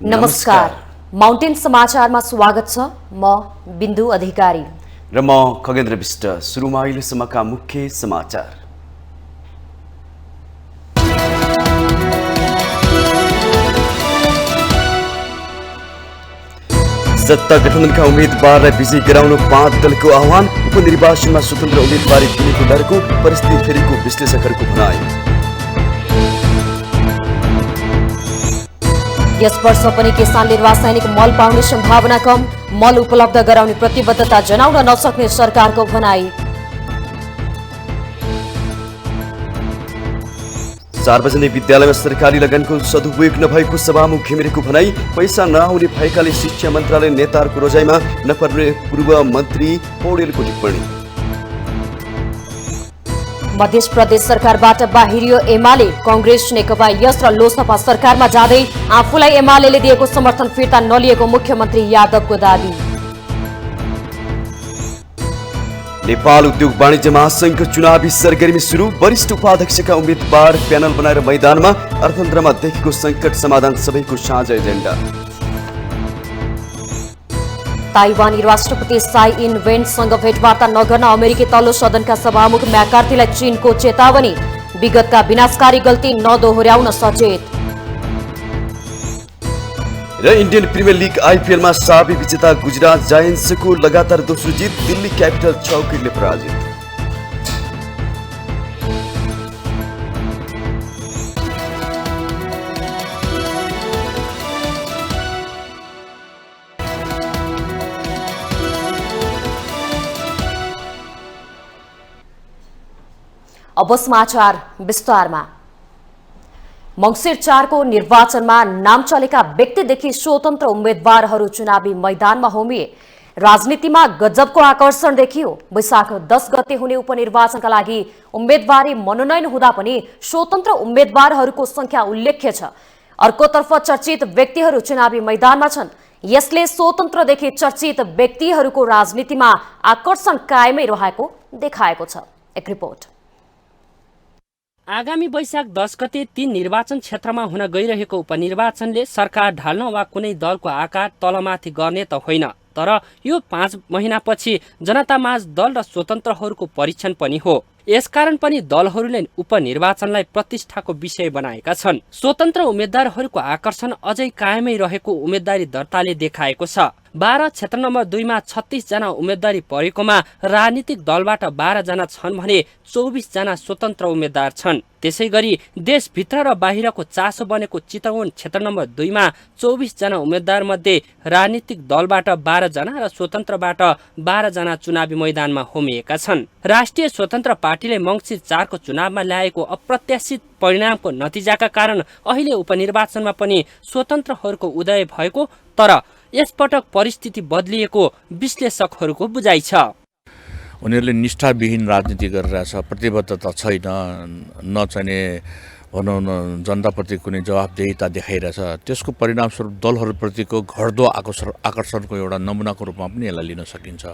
नमस्कार। माउन्टेन समाचारमा स्वागत छ। म बिन्दु अधिकारी र म खगेन्द्र विष्ट। सुरुमा अहिलेसम्मका मुख्य समाचार। सत्ता गठबन्धनका उम्मेदवारलाई विजयी गराउन 5 दलको आह्वान। उपनिर्वाचनमा स्वतन्त्र उम्मेदवारी दिनेको डरको परिस्थिति फेरिको विश्लेषकहरूको भनाइ। यस वर्ष पनि किसानले रासायनिक मल पाउने सम्भावना कम। मल उपलब्ध गराउने प्रतिबद्धता जनाउन नसक्ने सरकारको भनाइ। सार्वजनिक विद्यालयमा सरकारी लगानीको सदुपयोग नभएको सभामुख घिमिरेको भनाई। पैसा नआउने भएकाले शिक्षा मन्त्रालय नेताहरूको रोजाइमा नपर्ने पूर्व मन्त्री पौडेलको टिप्पणी। मध्य प्रदेश सरकारबाट बाहिरियो एमाले। कांग्रेस नेकपा यस र लोसपा सरकारमा जाँदै आफूलाई एमालेले दिएको समर्थन फिर्ता नलिएको मुख्यमन्त्री यादवको दाबी। नेपाल उद्योग वाणिज्य महासंघको चुनावी सरगर्मी सुरु। वरिष्ठ उपाध्यक्षका उम्मेदवार प्यानल बनाएर मैदानमा। अर्थतन्त्रमा देखिएको संकट समाधान सबैको साझा एजेन्डा। ताइवानी राष्ट्रपति साई इन वेनसँग भेटवार्ता नगर्न अमेरिकी तल्लो सदनका सभामुख म्याकार्थीलाई चीनको चेतावनी। विगतका विनाशकारी गल्ती नदोहोर्याउन सचेत। र इन्डियन प्रिमियर लिग आइपिएलमा साबी विजेता गुजरात जायन्ट्सको लगातार दोस्रो जित। दिल्ली क्यापिटल 6 विकेटले पराजित। अब समाचार विस्तारमा। मंसिर 4 को निर्वाचनमा नाम चलेका व्यक्तिदेखि स्वतन्त्र उम्मेद्वारहरू चुनावी मैदानमा होमिए। राजनीतिमा गजबको आकर्षण देखियो। वैशाख 10 गते हुने उपनिर्वाचनका लागि उम्मेदवारी मनोनयन हुँदा पनि स्वतन्त्र उम्मेद्वारहरूको संख्या उल्लेख्य छ। अर्कोतर्फ चर्चित व्यक्तिहरू चुनावी मैदानमा छन्। यसले स्वतन्त्रदेखि चर्चित व्यक्तिहरूको राजनीतिमा आकर्षण कायमै रहेको देखाएको छ। एक रिपोर्ट। आगामी वैशाख 10 गते 3 निर्वाचन क्षेत्रमा हुन गइरहेको उपनिर्वाचनले सरकार ढाल्न वा कुनै दलको आकार तलमाथि गर्ने त होइन, तर यो 5 महिनापछि जनतामाझ दल र स्वतन्त्रहरूको परीक्षण पनि हो। यसकारण पनि दलहरूले उपनिर्वाचनलाई प्रतिष्ठाको विषय बनाएका छन्। स्वतन्त्र उम्मेद्वारहरूको आकर्षण अझै कायमै रहेको उम्मेदवारी दर्ताले देखाएको छ। 12 क्षेत्र नम्बर 2 मा 36 जना उम्मेदवारी परेकोमा राजनीतिक दलबाट 12 जना छन् भने 24 जना स्वतन्त्र उम्मेद्वार छन्। त्यसैगरी देशभित्र र बाहिरको चासो बनेको चितवन क्षेत्र नम्बर 2 मा 24 जना उम्मेद्वार मध्ये राजनीतिक दलबाट 12 जना र स्वतन्त्रबाट 12 जना चुनावी मैदानमा होमिएका छन्। राष्ट्रिय स्वतन्त्र पार्टीले मंसिर 4 को चुनावमा ल्याएको अप्रत्याशित परिणामको नतिजाका कारण अहिले उपनिर्वाचनमा पनि स्वतन्त्रहरूको उदय भएको, तर यसपटक परिस्थिति बदलिएको विश्लेषकहरूको बुझाइ छ। उनीहरूले निष्ठाविहीन राजनीति गरिरहेछ, प्रतिबद्धता छैन, नचाहिने भनौँ न जनताप्रति कुनै जवाबदेहिता देखाइरहेछ। त्यसको परिणामस्वरूप दलहरूप्रतिको घट्दो आकर्षणको एउटा नमुनाको रूपमा पनि यसलाई लिन सकिन्छ।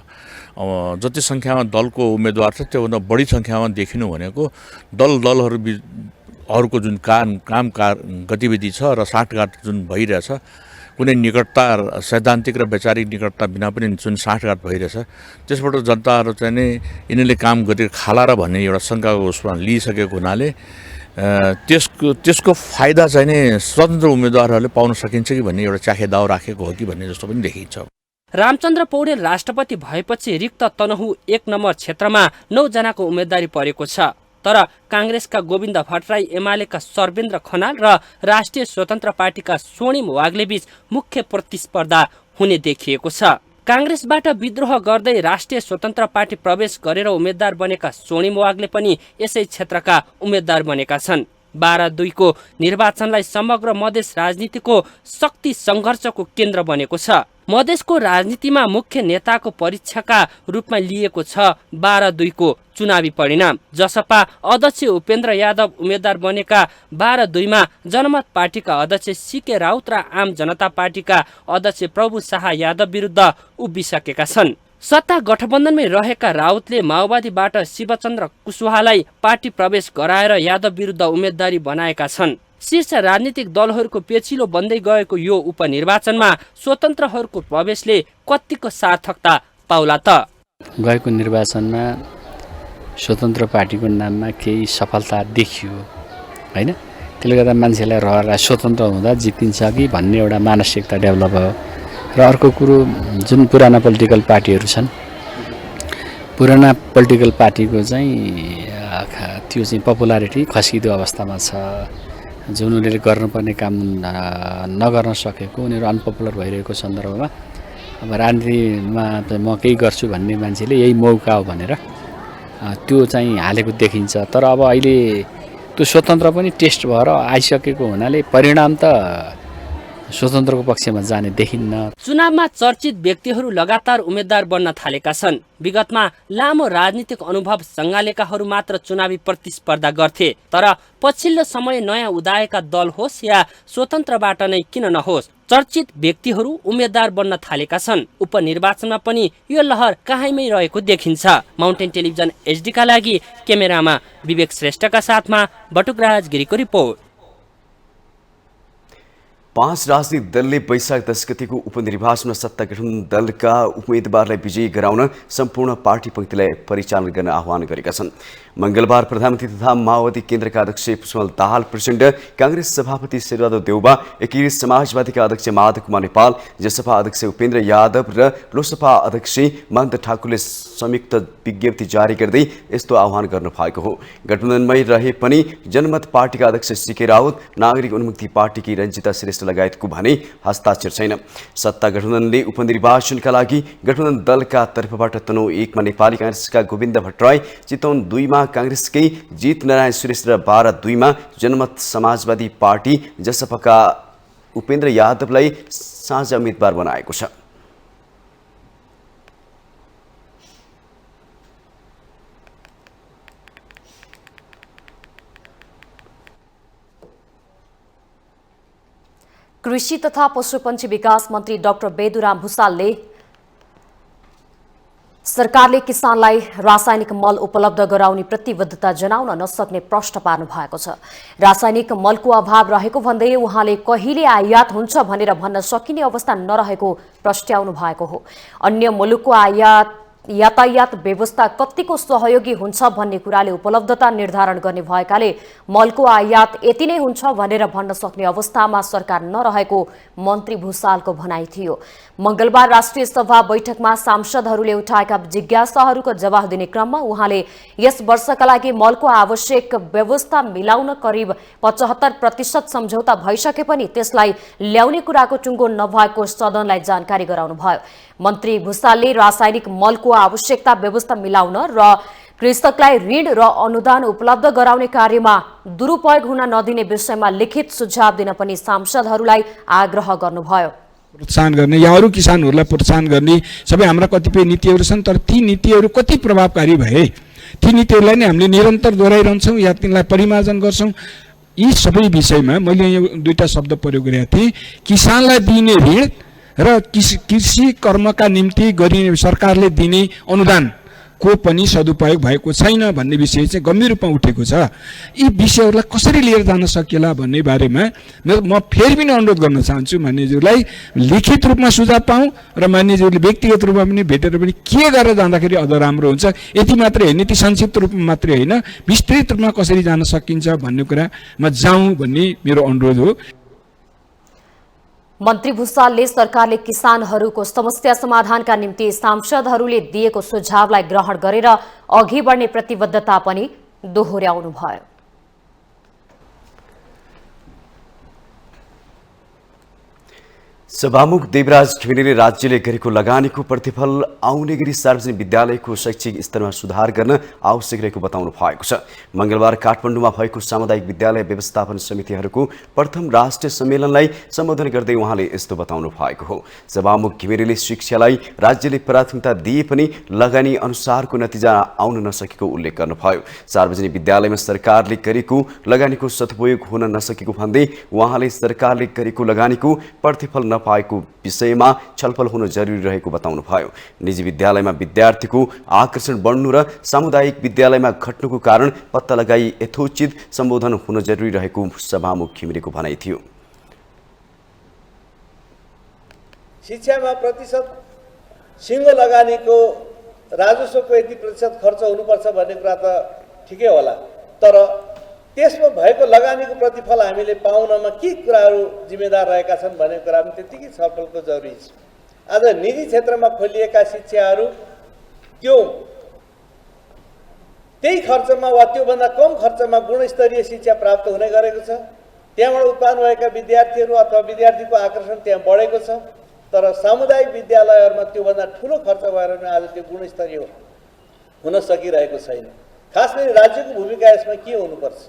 जति सङ्ख्यामा दलको उम्मेदवार छ त्योभन्दा बढी सङ्ख्यामा देखिनु भनेको दलहरूको जुन काम गतिविधि छ र साँठगाँठ जुन भइरहेछ, कुनै निकटता सैद्धान्तिक र वैचारिक निकटता बिना पनि जुन साँठगाँठ भइरहेछ, त्यसबाट जनताहरू चाहिँ नि यिनीहरूले काम गरे खाला र भन्ने एउटा शङ्काको उसमा लिइसकेको हुनाले त्यसको फाइदा चाहिँ नि स्वतन्त्र उम्मेदवारहरूले पाउन सकिन्छ कि भन्ने एउटा चाखे दाउ राखेको हो कि भन्ने जस्तो पनि देखिन्छ। रामचन्द्र पौडेल राष्ट्रपति भएपछि रिक्त तनहु 1 नम्बर क्षेत्रमा 9 जनाको उम्मेदवारी परेको छ, तर कांग्रेसका गोविन्द भट्टराई, एमालेका सर्वेन्द्र खनाल र राष्ट्रिय स्वतन्त्र पार्टीका स्वर्णिम वाग्ले बीच मुख्य प्रतिस्पर्धा हुने देखिएको छ। कांग्रेसबाट विद्रोह गर्दै राष्ट्रिय स्वतन्त्र पार्टी प्रवेश गरेर उम्मेद्वार बनेका स्वर्णिम वाग्ले पनि यसै क्षेत्रका उम्मेद्वार बनेका छन्। 12/2 को निर्वाचनलाई समग्र मधेस राजनीतिको शक्ति सङ्घर्षको केन्द्र बनेको छ। मधेसको राजनीतिमा मुख्य नेताको परीक्षाका रूपमा लिएको छ 12/2 को चुनावी परिणाम। जसपा अध्यक्ष उपेन्द्र यादव उम्मेद्वार बनेका 12/2 मा जनमत पार्टीका अध्यक्ष सीके राउत र आम जनता पार्टीका अध्यक्ष प्रभु शाह यादव विरुद्ध उभिसकेका छन्। सत्ता गठबन्धनमै रहेका राउतले माओवादीबाट शिवचन्द्र कुशवाहालाई पार्टी प्रवेश गराएर यादव विरुद्ध उम्मेदवारी बनाएका छन्। शीर्ष राजनीतिक दलहरूको पेचिलो बन्दै गएको यो उपनिर्वाचनमा स्वतन्त्रहरूको प्रवेशले कतिको सार्थकता पाउला त? गएको निर्वाचनमा स्वतन्त्र पार्टीको नाममा केही सफलता देखियो हैन, त्यसले गर्दा मान्छेलाई रहर स्वतन्त्र हुँदा जितिन्छ कि भन्ने एउटा मानसिकता डेभलप भयो। र अर्को कुरो, जुन पुराना पोलिटिकल पार्टीहरू छन्, पुराना पोलिटिकल पार्टीको चाहिँ त्यो चाहिँ पपुलारिटी खस्किँदो अवस्थामा छ। जुन उनीहरूले गर्नुपर्ने काम नगर्न सकेको, उनीहरू अनपपुलर भइरहेको सन्दर्भमा अब राजनीतिमा म केही गर्छु भन्ने मान्छेले यही मौका हो भनेर त्यो चाहिँ हालेको देखिन्छ। तर अब अहिले त्यो स्वतन्त्र पनि टेस्ट भएर आइसकेको हुनाले परिणाम त स्वतन्त्रको पक्षमा जाने देखिन्न। चुनावमा चर्चित व्यक्तिहरू लगातार उम्मेद्वार बन्न थालेका छन्। विगतमा लामो राजनीतिक अनुभव सङ्घालेकाहरू मात्र चुनावी प्रतिस्पर्धा गर्थे, तर पछिल्लो समय नयाँ उदाएका दल होस् या स्वतन्त्रबाट नै किन नहोस्, चर्चित व्यक्तिहरू उम्मेद्वार बन्न थालेका छन्। उपनिर्वाचनमा पनि यो लहर काहीँमै रहेको देखिन्छ। माउन्टेन टेलिभिजन HD का लागि क्यामेरामा विवेक श्रेष्ठका साथमा बटुकराज गिरीको रिपोर्ट। 5 राजनीतिक दलले वैशाख 10 गतिको उपनिर्वाचनमा सत्ता गठन दलका उम्मेदवारलाई विजयी गराउन सम्पूर्ण पार्टी पंक्तिलाई परिचालन गर्न आह्वान गरेका छन्। मंगलबार प्रधानमन्त्री तथा माओवादी केन्द्रका अध्यक्ष पुष्पकमल दाहाल प्रचण्ड, कांग्रेस सभापति शेरबहादुर देउबा, एकीकृत समाजवादीका अध्यक्ष माधव कुमार नेपाल, जसपा अध्यक्ष उपेन्द्र यादव र लोकसभा अध्यक्ष महन्त ठाकुरले संयुक्त विज्ञप्ति जारी गर्दै यस्तो आह्वान गर्नु भएको हो। गठबन्धनमै रहे पनि जनमत पार्टीका अध्यक्ष सीके राउत, नागरिक उन्मुक्ति पार्टीकी रञ्जिता श्रेष्ठ लगायतको भने हस्ताक्षर छैन। सत्ता गठबन्धनले उपनिर्वाचनका लागि गठबन्धन दलका तर्फबाट तनहुँ 1 मा नेपाली कांग्रेसका गोविन्द भट्टराई, चितवन 2 मा कांग्रेसकै जीत नारायण सुरेश र बारा 2 मा जनमत समाजवादी पार्टी जसपाका उपेन्द्र यादवलाई साझा उम्मेदवार बनाएको छ। कृषि तथा पशुपन्छी विकास मन्त्री डाक्टर बेदुराम भुसालले सरकारले किसानलाई रासायनिक मल उपलब्ध गराउने प्रतिबद्धता जनाउन नसक्ने प्रश्न पार्नु भएको छ। रासायनिक मलको अभाव रहेको भन्दै उहाँले कहिले आयात हुन्छ भनेर भन्न सकिने अवस्था नरहेको प्रश्नाउनु भएको हो। अन्य मुलुकको यातायात व्यवस्था कतिको सहयोगी हुन्छ भन्ने कुराले उपलब्धता निर्धारण गर्ने भएकाले मलको आयात यति नै हुन्छ भनेर भन्न सक्ने अवस्थामा सरकार नरहेको मन्त्री भुसालको भनाइ थियो। मंगलबार राष्ट्रिय सभा बैठकमा सांसदहरूले उठाएका जिज्ञासाहरूको जवाफ दिने क्रममा उहाँले यस वर्षका लागि मलको आवश्यक व्यवस्था मिलाउन करिब 75% सम्झौता भइसके पनि त्यसलाई ल्याउने कुराको टुङ्गो नभएको सदनलाई जानकारी गराउनुभयो। मन्त्री भुसालले रासायनिक मलको आवश्यकता व्यवस्था मिलाउन र कृषकलाई ऋण र अनुदान उपलब्ध गराउने कार्यमा दुरुपयोग हुन नदिने विषयमा लिखित सुझाव दिन पनि सांसदहरूलाई आग्रह गर्नुभयो। प्रोत्साहन गर्ने या अरू किसानहरूलाई प्रोत्साहन गर्ने सबै हाम्रा कतिपय नीतिहरू छन्, तर ती नीतिहरू कति प्रभावकारी भए, ती नीतिहरूलाई नै हामीले निरन्तर दोहोऱ्याइरहन्छौँ या तिनलाई परिमार्जन गर्छौँ। यी सबै विषयमा मैले यो 2टा शब्द प्रयोग गरेका थिएँ। किसानलाई दिने ऋण र कृषि कर्मका निम्ति गरिने सरकारले दिने अनुदान को पनि सदुपयोग भएको छैन भन्ने विषय चाहिँ गम्भीर रूपमा उठेको छ। यी विषयहरूलाई कसरी लिएर जान सकिएला भन्ने बारेमा म फेरि पनि अनुरोध गर्न चाहन्छु मान्यज्यूलाई, लिखित रूपमा सुझाव पाऊँ र मान्यज्यूले व्यक्तिगत रूपमा पनि भेटेर पनि के गरेर जाँदाखेरि अझ राम्रो हुन्छ। यति मात्रै होइन, ती संक्षिप्त रूपमा मात्रै होइन, विस्तृत रूपमा कसरी जान सकिन्छ भन्ने कुरामा जाउँ भन्ने मेरो अनुरोध हो। मन्त्री भुसालले सरकारले किसानहरूको समस्या समाधानका निम्ति सांसदहरूले दिएको सुझावलाई ग्रहण गरेर अघि बढ्ने प्रतिबद्धता पनि दोहोर्याउनुभयो। सभामुख देवराज घिमिरेले राज्यले गरेको लगानीको प्रतिफल आउने गरी सार्वजनिक विद्यालयको शैक्षिक स्तरमा सुधार गर्न आवश्यक रहेको बताउनु भएको छ। मंगलबार काठमाडौँमा भएको सामुदायिक विद्यालय व्यवस्थापन समितिहरूको प्रथम राष्ट्रिय सम्मेलनलाई सम्बोधन गर्दै उहाँले यस्तो बताउनु भएको हो। सभामुख घिमिरेले शिक्षालाई राज्यले प्राथमिकता दिए पनि लगानी अनुसारको नतिजा आउन नसकेको उल्लेख गर्नुभयो। सार्वजनिक विद्यालयमा सरकारले गरेको लगानीको सदुपयोग हुन नसकेको भन्दै उहाँले सरकारले गरेको लगानीको प्रतिफल नपाएको विषयमा छलफल हुन जरुरी रहेको बताउनुभयो। निजी विद्यालयमा विद्यार्थीको आकर्षण बढ्नु र सामुदायिक विद्यालयमा घट्नुको कारण पत्ता लगाई यथोचित सम्बोधन हुन जरुरी रहेको सभामुख घिमिरेको भनाइ थियो। शिक्षामा प्रतिशत सिङ्गो लगानीको राजस्वको यति प्रतिशत खर्च हुनुपर्छ भन्ने कुरा त ठिकै होला, तर त्यसमा भएको लगानीको प्रतिफल हामीले पाउनमा के कुराहरू जिम्मेदार रहेका छन् भन्ने कुरा पनि त्यतिकै छलफलको जरुरी छ। आज निजी क्षेत्रमा खोलिएका शिक्षाहरू त्यही खर्चमा वा त्योभन्दा कम खर्चमा गुणस्तरीय शिक्षा प्राप्त हुने गरेको छ। त्यहाँबाट उत्पादन भएका विद्यार्थीहरू अथवा विद्यार्थीको आकर्षण त्यहाँ बढेको छ, तर सामुदायिक विद्यालयहरूमा त्योभन्दा ठुलो खर्च भएर पनि आज त्यो गुणस्तरीय हुन सकिरहेको छैन। खास गरी राज्यको भूमिका यसमा के हुनुपर्छ?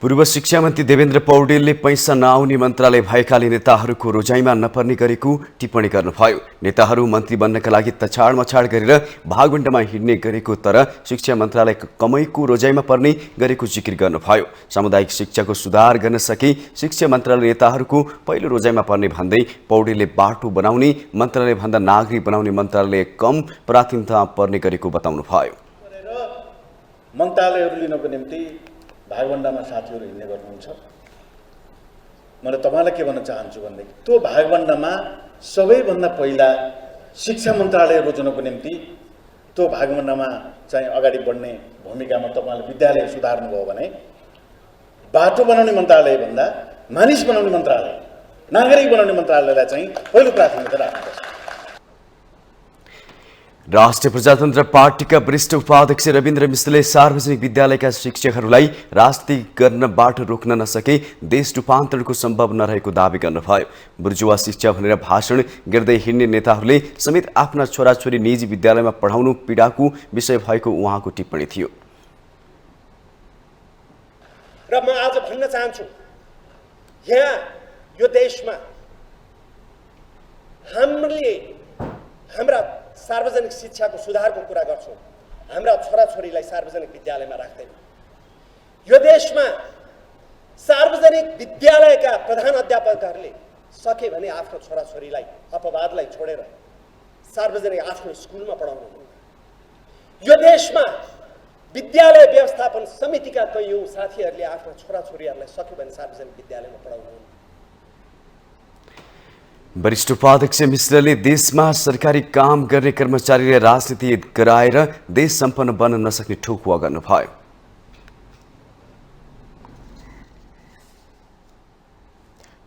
पूर्व शिक्षा मन्त्री देवेन्द्र पौडेलले पैसा नआउने मन्त्रालय भएकाले नेताहरूको रोजाइमा नपर्ने गरेको टिप्पणी गर्नुभयो। नेताहरू मन्त्री बन्नका लागि तछाड मछाड गरेर भागवण्डामा हिँड्ने गरेको, तर शिक्षा मन्त्रालय कमैको रोजाइमा पर्ने गरेको जिकिर गर्नुभयो। सामुदायिक शिक्षाको सुधार गर्न सके शिक्षा मन्त्रालय नेताहरूको पहिलो रोजाइमा पर्ने भन्दै पौडेलले बाटो बनाउने मन्त्रालय भन्दा नागरिक बनाउने मन्त्रालय कम प्राथमिकता पर्ने गरेको बताउनुभयो। मन्त्रालयहरू लिनको निम्ति भागवण्डामा साथीहरू हिँड्ने गर्नुहुन्छ। मैले तपाईँलाई के भन्न चाहन्छु भनेदेखि त्यो भागवण्डामा सबैभन्दा पहिला शिक्षा मन्त्रालय रोज्नको निम्ति त्यो भागवण्डामा चाहिँ अगाडि बढ्ने भूमिकामा तपाईँले विद्यालय सुधार्नुभयो भने बाटो बनाउने मन्त्रालय भन्दा मानिस बनाउने मन्त्रालय, नागरिक बनाउने मन्त्रालयलाई चाहिँ पहिलो प्राथमिकता राख्नुपर्छ। राष्ट्रिय प्रजातन्त्र पार्टीका वरिष्ठ उपाध्यक्ष रविन्द्र मिश्रले सार्वजनिक विद्यालयका शिक्षकहरूलाई राजनीति गर्नबाट रोक्न नसके देश रूपान्तरणको सम्भव नरहेको दावी गर्नुभयो। बुर्जुवा शिक्षा भनेर भाषण गर्दै हिँड्ने नेताहरूले समेत आफ्ना छोराछोरी निजी विद्यालयमा पढाउनु पीडाको विषय भएको उहाँको टिप्पणी थियो। र म आज भन्न चाहन्छु, यहाँ यो देशमा हामीले हाम्रा सार्वजनिक शिक्षाको सुधारको कुरा गर्छौँ, हाम्रा छोराछोरीलाई सार्वजनिक विद्यालयमा राख्दैनौँ। यो देशमा सार्वजनिक विद्यालयका प्रधान अध्यापकहरूले सके भने आफ्नो छोराछोरीलाई अपवादलाई छोडेर सार्वजनिक आफ्नो स्कुलमा पढाउनु। यो देशमा विद्यालय व्यवस्थापन समितिका कैयौँ साथीहरूले आफ्ना छोराछोरीहरूलाई सक्यो भने सार्वजनिक विद्यालयमा पढाउनु। वरिष्ठ उपाध्यक्ष मिश्रले देशमा सरकारी काम गर्ने कर्मचारीले राजनीति गराएर देश सम्पन्न बन्न नसक्ने ठोकुवा गर्नुभयो।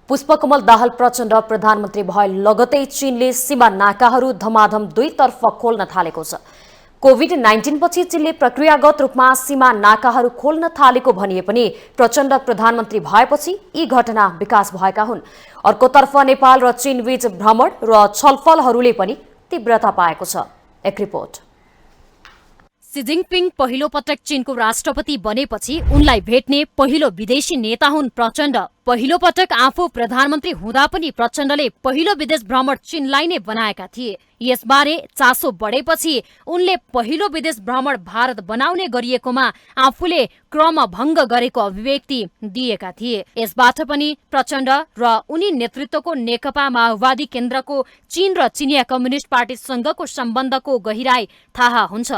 पुष्पकमल दाहाल प्रचण्ड प्रधानमन्त्री भए लगतै चीनले सीमा नाकाहरू धमाधम दुईतर्फ खोल्न थालेको छ। कोभिड-19 पछि चीनले प्रक्रियागत रूपमा सीमा नाकाहरू खोल्न थालेको भनिए पनि प्रचण्ड प्रधानमन्त्री भएपछि यी घटना विकास भएका हुन्। अर्कोतर्फ नेपाल र चीनबीच भ्रमण र छलफलहरूले पनि तीव्रता पाएको छ। एक रिपोर्ट। सी जिनपिङ पहिलो पटक चीनको राष्ट्रपति बनेपछि उनलाई भेट्ने पहिलो विदेशी नेता हुन् प्रचण्ड। पहिलो पटक आफू प्रधानमन्त्री हुँदा पनि प्रचण्डले पहिलो विदेश भ्रमण चीनलाई नै बनाएका थिए। यसबारे चासो बढेपछि उनले पहिलो विदेश भ्रमण भारत बनाउने गरिएकोमा आफूले क्रमभङ्ग गरेको अभिव्यक्ति दिएका थिए। यसबाट पनि प्रचण्ड र उनी नेतृत्वको नेकपा माओवादी केन्द्रको चीन र चिनिया कम्युनिस्ट पार्टीसँगको सम्बन्धको गहिराई थाहा हुन्छ।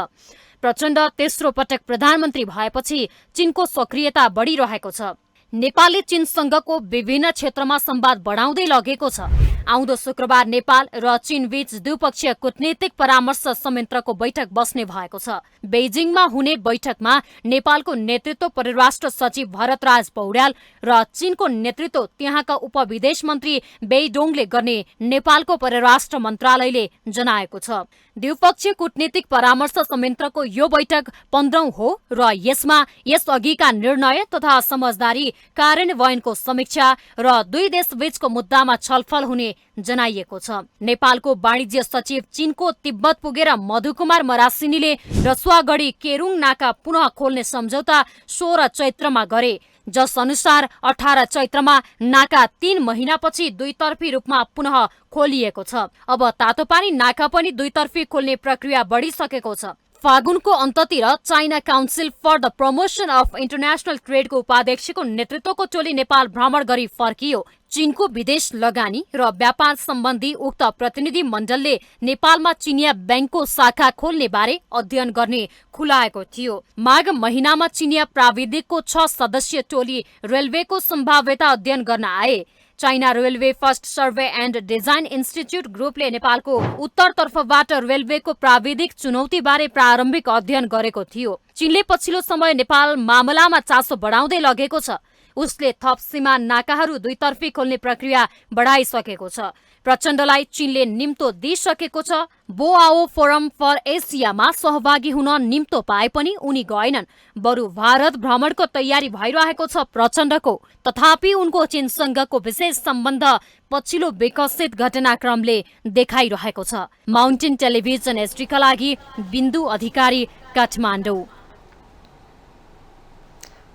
प्रचण्ड तेस्रो पटक प्रधानमन्त्री भएपछि चीनको सक्रियता बढिरहेको छ। नेपालले चीनसँगको विभिन्न क्षेत्रमा संवाद बढाउँदै लगेको छ। आउँदो शुक्रबार नेपाल र चीनबीच द्विपक्षीय कूटनीतिक परामर्श संयन्त्रको बैठक बस्ने भएको छ। बेजिङमा हुने बैठकमा नेपालको नेतृत्व परराष्ट्र सचिव भरतराज पौड्याल र चीनको नेतृत्व त्यहाँका उपविदेश मन्त्री बेइडोङले गर्ने नेपालको परराष्ट्र मन्त्रालयले जनाएको छ। द्विपक्षीय कूटनीतिक परामर्श संयन्त्रको यो बैठक 15औं हो र यसमा यसअघिका निर्णय तथा समझदारी कार्यान्वयनको समीक्षा र दुई देशबीचको मुद्दामा छलफल हुने जनाइएको छ। नेपालको वाणिज्य सचिव चीनको तिब्बत पुगेर मधुकुमार मरासिनीले रसुवागढी केरुङ नाका पुनः खोल्ने सम्झौता 16 चैत्रमा गरे, जस अनुसार 18 चैत्रमा नाका 3 महिनापछि दुईतर्फी रूपमा पुनः खोलिएको छ। अब तातोपानी नाका पनि दुईतर्फी खोल्ने प्रक्रिया बढिसकेको छ। फागुनको अन्ततिर China council for the promotion of international ट्रेडको उपाध्यक्षको नेतृत्वको टोली नेपाल भ्रमण गरी फर्कियो। चीनको विदेश लगानी र व्यापार सम्बन्धी उक्त प्रतिनिधि मण्डलले नेपालमा चिनिया ब्याङ्कको शाखा खोल्ने बारे अध्ययन गर्ने खुलाएको थियो। माघ महिनामा चिनिया प्राविधिकको 6 सदस्यीय टोली रेलवेको सम्भाव्यता अध्ययन गर्न आए। China railway first survey and design institute ग्रुपले नेपालको उत्तरतर्फबाट रेलवेको प्राविधिक चुनौतीबारे प्रारम्भिक अध्ययन गरेको थियो। चीनले पछिल्लो समय नेपाल मामलामा चासो बढाउँदै लगेको छ। उसले थप सीमा नाकाहरू दुईतर्फी खोल्ने प्रक्रिया बढाइसकेको छ। प्रचण्डलाई चीनले निम्तो दिइसकेको छ। बोआओ फोरम फर एसियामा सहभागी हुन निम्तो पाए पनि उनी गएनन्। बरु भारत भ्रमणको तयारी भइरहेको छ प्रचण्डको। तथापि उनको चीनसँगको विशेष सम्बन्ध पछिल्लो विकसित घटनाक्रमले देखाइरहेको छ। माउन्टेन टेलिभिजन एसडीका लागि बिन्दु अधिकारी, काठमाडौँ।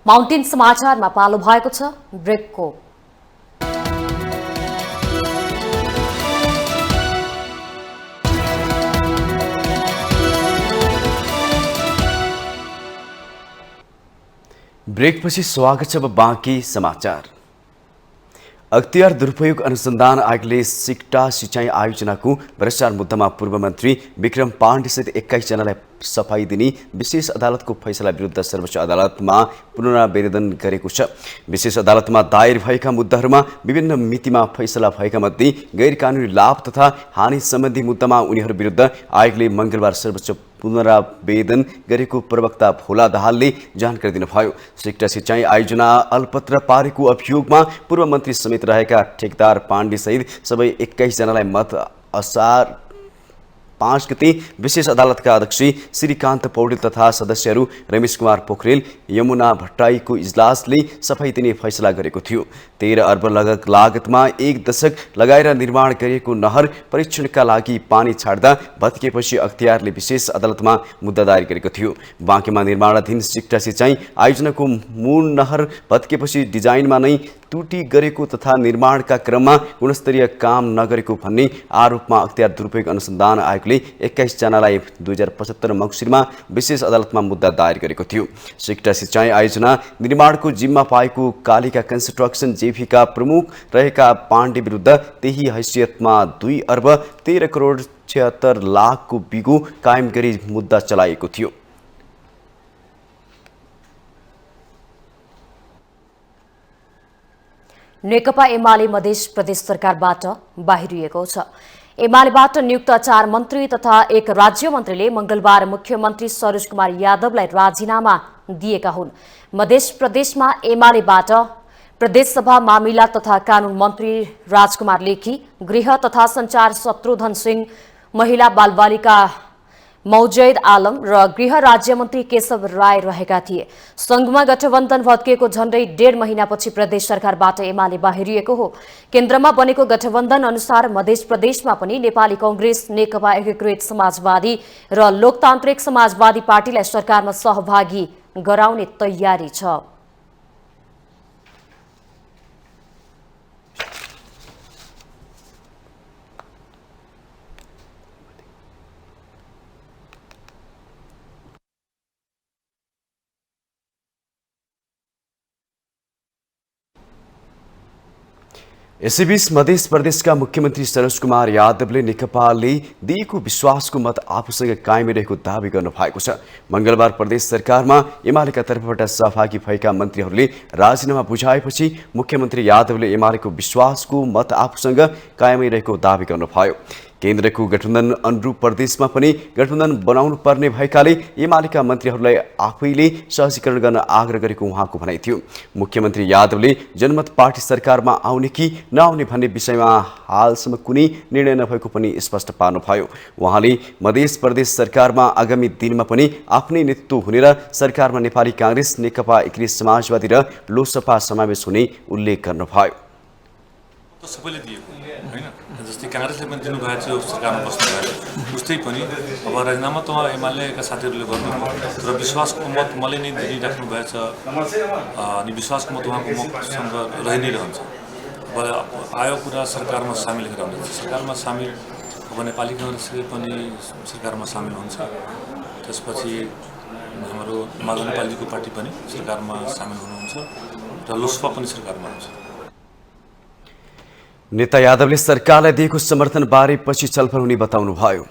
माउन्टेन समाचारमा पालो भएको छ ब्रेकको। ब्रेकपछि स्वागत छ। अब बाँकी समाचार। अख्तियार दुरुपयोग अनुसन्धान आयोगले सिक्टा सिँचाइ आयोजनाको भ्रष्टाचार मुद्दामा पूर्व मन्त्री विक्रम पाण्डेसहित 21 जनालाई सफाई दिने विशेष अदालतको फैसला विरुद्ध सर्वोच्च अदालतमा पुनरावेदन गरेको छ। विशेष अदालतमा दायर भएका मुद्दाहरूमा विभिन्न मितिमा फैसला भएका मध्ये गैरकानुनी लाभ तथा हानि सम्बन्धी मुद्दामा उनीहरू विरुद्ध आयोगले मङ्गलबार सर्वोच्च पुनरावेदन गरेको प्रवक्ता भोला दाहालले जानकारी दिनुभयो। सिक्टा सिँचाइ आयोजना अलपत्र पारेको अभियोगमा पूर्व मन्त्री समेत रहेका ठेकदार पाण्डेसहित सबै 21 जनालाई मत असार 5 गते विशेष अदालतका अध्यक्ष श्रीकान्त पौडेल तथा सदस्यहरू रमेश कुमार पोखरेल, यमुना भट्टाईको इजलासले सफाई दिने फैसला गरेको थियो। 13 अर्ब लागतमा 1 दशक लगाएर निर्माण गरिएको नहर परीक्षणका लागि पानी छाड्दा भत्किएपछि अख्तियारले विशेष अदालतमा मुद्दा दायर गरेको थियो। बाँकीमा निर्माणाधीन सिक्टा सिँचाइ आयोजनाको मूल नहर भत्किएपछि डिजाइनमा नै त्रुटि गरेको तथा निर्माणका क्रममा गुणस्तरीय काम नगरेको भन्ने आरोपमा अख्तियार दुरुपयोग अनुसन्धान आयोगले 21 जनालाई 2075 मङ्सिरमा विशेष अदालतमा मुद्दा दायर गरेको थियो। सिक्टा सिँचाइ आयोजना निर्माणको जिम्मा पाएको कालिका कन्स्ट्रक्सन जेभीका प्रमुख रहेका पाण्डे विरुद्ध त्यही हैसियतमा 2 अर्ब 13 करोड 76 लाखको बिगो कायम गरी मुद्दा चलाएको थियो। नेकपा एमाले मधेस प्रदेश सरकारबाट बाहिरिएको छ। एमालेबाट नियुक्त 4 मन्त्री तथा 1 राज्य मन्त्रीले मङ्गलबार मुख्यमन्त्री सरोज कुमार यादवलाई राजीनामा दिएका हुन्। मधेस प्रदेशमा एमालेबाट प्रदेशसभा मामिला तथा कानून मन्त्री राजकुमार लेखी, गृह तथा संचार शत्रुघ्न सिंह, महिला बालबालिका मौजैद आलम र गृह राज्यमन्त्री केशव राय रहेका थिए। संघमा गठबन्धन भत्किएको झण्डै 1.5 महिनापछि प्रदेश सरकारबाट एमाले बाहिरिएको हो। केन्द्रमा बनेको गठबन्धन अनुसार मध्य प्रदेशमा पनि नेपाली कांग्रेस, नेकपा एकीकृत समाजवादी र लोकतान्त्रिक समाजवादी पार्टीलाई सरकारमा सहभागी गराउने तयारी छ। यसैबीच मध्य प्रदेशका मुख्यमन्त्री सरोज कुमार यादवले नेकपाले दिएको विश्वासको मत आफूसँग कायमै रहेको दावी गर्नुभएको छ। मंगलबार प्रदेश सरकारमा एमालेका तर्फबाट सहभागी भएका मन्त्रीहरूले राजीनामा बुझाएपछि मुख्यमन्त्री यादवले एमालेको विश्वासको मत आफूसँग कायमै रहेको दावी गर्नुभयो। केन्द्रको गठबन्धन अनुरूप प्रदेशमा पनि गठबन्धन बनाउनु पर्ने भएकाले एमालेका मन्त्रीहरूलाई आफैले सहजीकरण गर्न आग्रह गरेको उहाँको भनाइ थियो। मुख्यमन्त्री यादवले जनमत पार्टी सरकारमा आउने कि नआउने भन्ने विषयमा हालसम्म कुनै निर्णय नभएको पनि स्पष्ट पार्नुभयो। उहाँले मध्य प्रदेश सरकारमा आगामी दिनमा पनि आफ्नै नेतृत्व हुने र सरकारमा नेपाली कांग्रेस, नेकपा एकीकृत समाजवादी र लोकसभा समावेश हुने उल्लेख गर्नुभयो। सबैले दिएको हैन, जस्तै कांग्रेसले पनि दिनुभएको थियो सरकारमा बस्नु भयो, उस्तै पनि अब राजीनामा त एमालेका साथीहरूले गर्नुभयो र विश्वासको मत मलाई नै दिइराख्नु भएछ अनि विश्वासको मत उहाँको मसँग रहि नै रहन्छ। अब आयो कुरा सरकारमा सामेल गराउने, सरकारमा सामेल अब नेपाली कांग्रेसले पनि सरकारमा सामेल हुन्छ, त्यसपछि हाम्रो माधव नेपालीको पार्टी पनि सरकारमा सामेल हुनुहुन्छ र लोकसभा पनि सरकारमा हुन्छ। नेता यादवले सरकारलाई दिएको समर्थनबारे पछि छलफल हुने बताउनुभयो।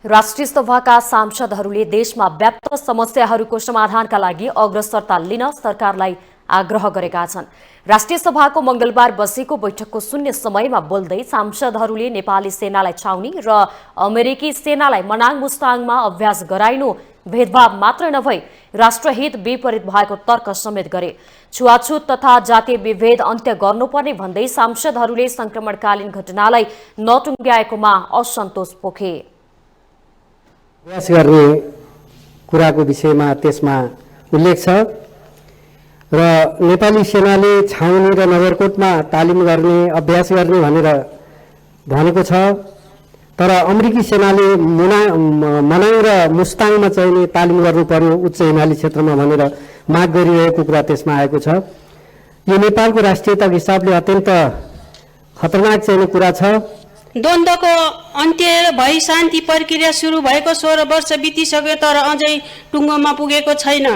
राष्ट्रिय सभाका सांसदहरूले देशमा व्याप्त समस्याहरूको समाधानका लागि अग्रसरता लिन सरकारलाई आग्रह गरेका छन्। राष्ट्रिय सभाको मंगलबार बसेको बैठकको शून्य समयमा बोल्दै सांसदहरूले नेपाली सेनालाई छाउनी र अमेरिकी सेनालाई मनाङ मुस्ताङमा अभ्यास गराइनु भेदभाव मात्र नभई राष्ट्रहित विपरीत भएको तर्क समेत गरे। छुवाछुत तथा जातीय विभेद अन्त्य गर्नुपर्ने भन्दै सांसदहरूले संक्रमणकालीन घटनालाई नटुङ्ग्याएकोमा असन्तोष पोखे। अभ्यास गर्ने कुराको विषयमा त्यसमा उल्लेख छ र नेपाली सेनाले छाउनी र नगरकोटमा तालिम गर्ने अभ्यास गर्ने भनेर भनेको छ, तर अमेरिकी सेनाले मनाङ र मुस्ताङमा चाहिँ तालिम गर्नु पर्यो उच्च हिमाली क्षेत्रमा भनेर माग गरिरहेको कुरा त्यसमा आएको छ। यो नेपालको राष्ट्रियताको हिसाबले अत्यन्त खतरनाक चाहिँ कुरा छ। द्वन्द्वको अन्त्य भई शान्ति प्रक्रिया सुरु भएको 16 वर्ष बितिसक्यो तर अझै टुङ्गोमा पुगेको छैन।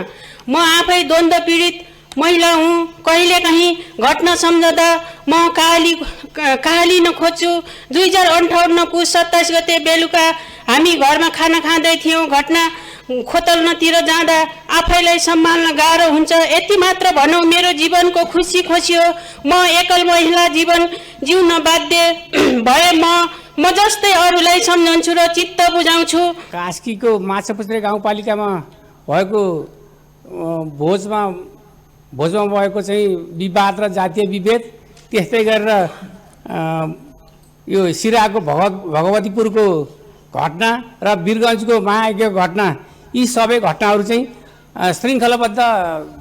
म आफै द्वन्द्व पीडित महिला हुँ। कहिलेकाहीँ घटना सम्झँदा म कहालिन खोज्छु। 2058 पुस 27 गते बेलुका हामी घरमा खाना खाँदै थियौँ। घटना खोतल्नतिर जाँदा आफैलाई सम्हाल्न गाह्रो हुन्छ। यति मात्र भनौँ, मेरो जीवनको खुसी खोसियो। म एकल महिला जीवन जिउन बाध्य भए म जस्तै अरूलाई सम्झन्छु र चित्त बुझाउँछु। कास्कीको माछापुच्छ्रे गाउँपालिकामा भएको भोजमा भएको चाहिँ विवाद र जातीय विभेद, त्यस्तै गरेर यो सिराको भगवतीपुरको घटना र वीरगञ्जको महायज्ञको घटना, यी सबै घटनाहरू चाहिँ श्रृङ्खलाबद्ध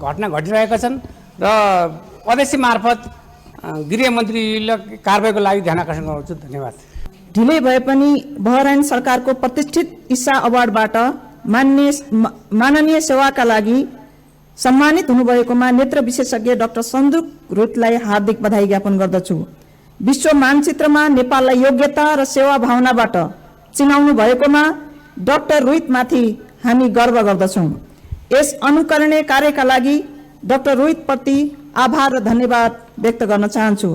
घटना घटिरहेका छन् र अध्यक्ष मार्फत गृहमन्त्रीले कारबाहीको लागि ध्यान आकर्षण गराउँछु। धन्यवाद। ढिलै भए पनि बहराइन सरकारको प्रतिष्ठित ईसा अवार्डबाट माननीय सेवाका लागि सम्मानित हुनुभएकोमा नेत्र विशेषज्ञ डाक्टर सन्दुक रुइतलाई हार्दिक बधाई ज्ञापन गर्दछु। विश्व मानचित्रमा नेपाललाई योग्यता र सेवा भावनाबाट चिनाउनु भएकोमा डाक्टर रुइतमाथि हामी गर्व गर्दछौँ। यस अनुकरणीय कार्यका लागि डाक्टर रुइतप्रति आभार र धन्यवाद व्यक्त गर्न चाहन्छु।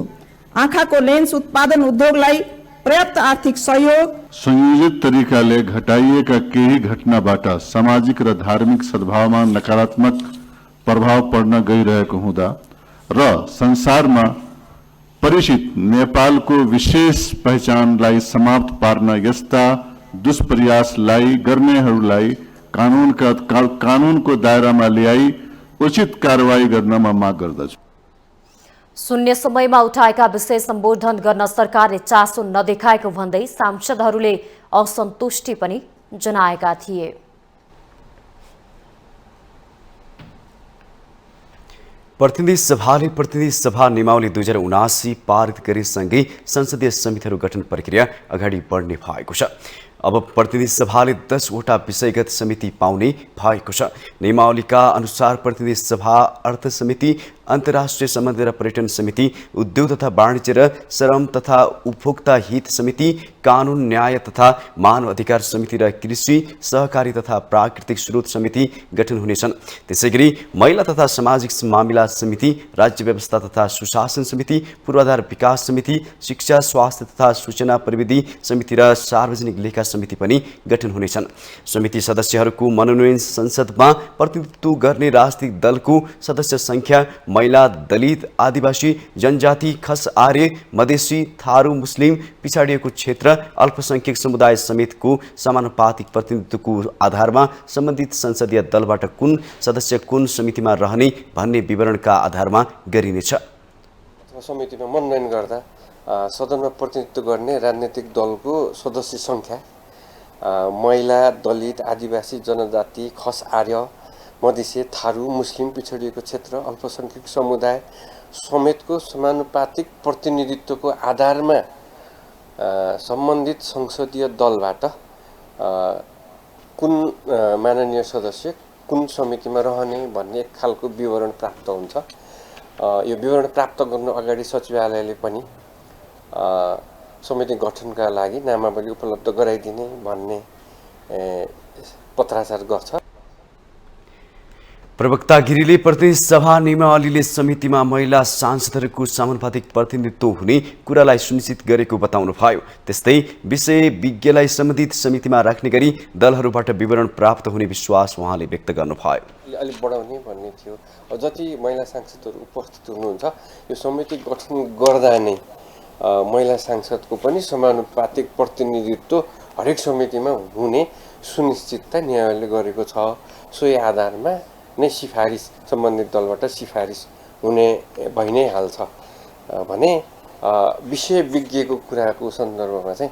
आँखाको लेन्स उत्पादन उद्योगलाई पर्याप्त आर्थिक सहयोग संयोजित तरिकाले घटाइएका केही घटनाबाट सामाजिक र धार्मिक सद्भावमा नकारात्मक प्रभाव पर्न गइरहेको हुँदा र संसारमा परिचित नेपालको विशेष पहिचानलाई समाप्त पार्न यस्ता दुष्प्रयासलाई गर्नेहरूलाई कानूनको दायरामा ल्याई उचित कारवाही गर्न म माग गर्दछु। शून्य समयमा उठाएका विषय सम्बोधन गर्न सरकारले चासो नदेखाएको भन्दै सांसदहरूले असन्तुष्टि पनि जनाएका थिए। प्रतिनिधि सभा नियमावली 2079 पारित गरेसँगै संसदीय समितिहरू गठन प्रक्रिया अगाडि बढ्ने भएको छ। अब प्रतिनिधि सभाले 10 वटा विषयगत समिति पाउने भएको छ। नियमावलीका अनुसार प्रतिनिधि सभा अर्थ समिति, अन्तर्राष्ट्रिय सम्बन्ध र पर्यटन समिति, उद्योग तथा वाणिज्य र श्रम तथा उपभोक्ता हित समिति, कानून न्याय तथा मानव अधिकार समिति र कृषि सहकारी तथा प्राकृतिक स्रोत समिति गठन हुनेछन्। त्यसैगरी महिला तथा सामाजिक मामिला समिति, राज्य व्यवस्था तथा सुशासन समिति, पूर्वाधार विकास समिति, शिक्षा स्वास्थ्य तथा सूचना प्रविधि समिति र सार्वजनिक लेखा समिति पनि गठन हुनेछन्। समिति सदस्यहरूको मनोनयन संसदमा प्रतिनिधित्व गर्ने राजनीतिक दलको सदस्य संख्या महिला, दलित, आदिवासी, जनजाति, खस, आर्य, मधेसी, थारू, मुस्लिम, पिछाडिएको क्षेत्र, अल्पसंख्यक समुदाय समेतको समानुपातिक प्रतिनिधित्वको आधारमा सम्बन्धित संसदीय दलबाट कुन सदस्य कुन समितिमा रहने भन्ने विवरणका आधारमा गरिनेछ। समितिमा मनोनयन गर्दा सदनमा प्रतिनिधित्व गर्ने राजनीतिक दलको सदस्य संख्या महिला, दलित, आदिवासी, जनजाति, खस, आर्य, मधेसी, थारू, मुस्लिम, पिछडिएको क्षेत्र, अल्पसंख्यक समुदाय समेतको समानुपातिक प्रतिनिधित्वको आधारमा सम्बन्धित संसदीय दलबाट कुन माननीय सदस्य कुन समितिमा रहने भन्ने एक खालको विवरण प्राप्त हुन्छ। यो विवरण प्राप्त गर्नु अगाडि सचिवालयले पनि समिति गठनका लागि नामावली उपलब्ध गराइदिने भन्ने पत्राचार गर्छ। प्रवक्ता गिरीले प्रतिनिधि सभा नियमावलीले समितिमा महिला सांसदहरूको समानुपातिक प्रतिनिधित्व हुने कुरालाई सुनिश्चित गरेको बताउनुभयो। त्यस्तै विषय विज्ञलाई सम्बन्धित समितिमा राख्ने गरी दलहरूबाट विवरण प्राप्त हुने विश्वास उहाँले व्यक्त गर्नुभयो। अलिक बढाउने भन्ने थियो। जति महिला सांसदहरू उपस्थित हुनुहुन्छ यो समिति गठन गर्दा नै महिला सांसदको पनि समानुपातिक प्रतिनिधित्व हरेक समितिमा हुने सुनिश्चितता नियमले गरेको छ। सोही आधारमा नै सिफारिस सम्बन्धित दलबाट सिफारिस हुने भइ नै हाल्छ भने विषय विज्ञको कुराको सन्दर्भमा चाहिँ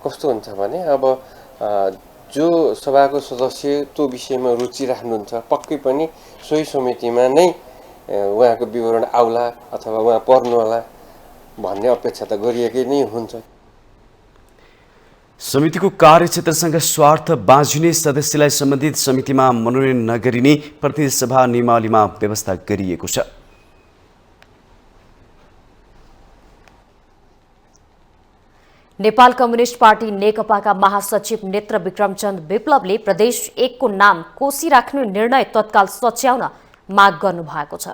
कस्तो हुन्छ भने अब जो सभाको सदस्य त्यो विषयमा रुचि राख्नुहुन्छ पक्कै पनि सोही समितिमा नै उहाँको विवरण आउला अथवा उहाँ पर्नुहोला भन्ने अपेक्षा त गरिएकै नै हुन्छ। समितिको कार्यक्षेत्रसँग स्वार्थ बाँझिने सदस्यलाई सम्बन्धित समितिमा मनोनयन नगरिने प्रतिनिधि सभा नियमावलीमा व्यवस्था गरिएको छ। नेपाल कम्युनिस्ट पार्टी नेकपाका महासचिव नेत्र विक्रमचन्द विप्लवले प्रदेश 1 को नाम कोशी राख्ने निर्णय तत्काल सच्याउन माग गर्नुभएको छ।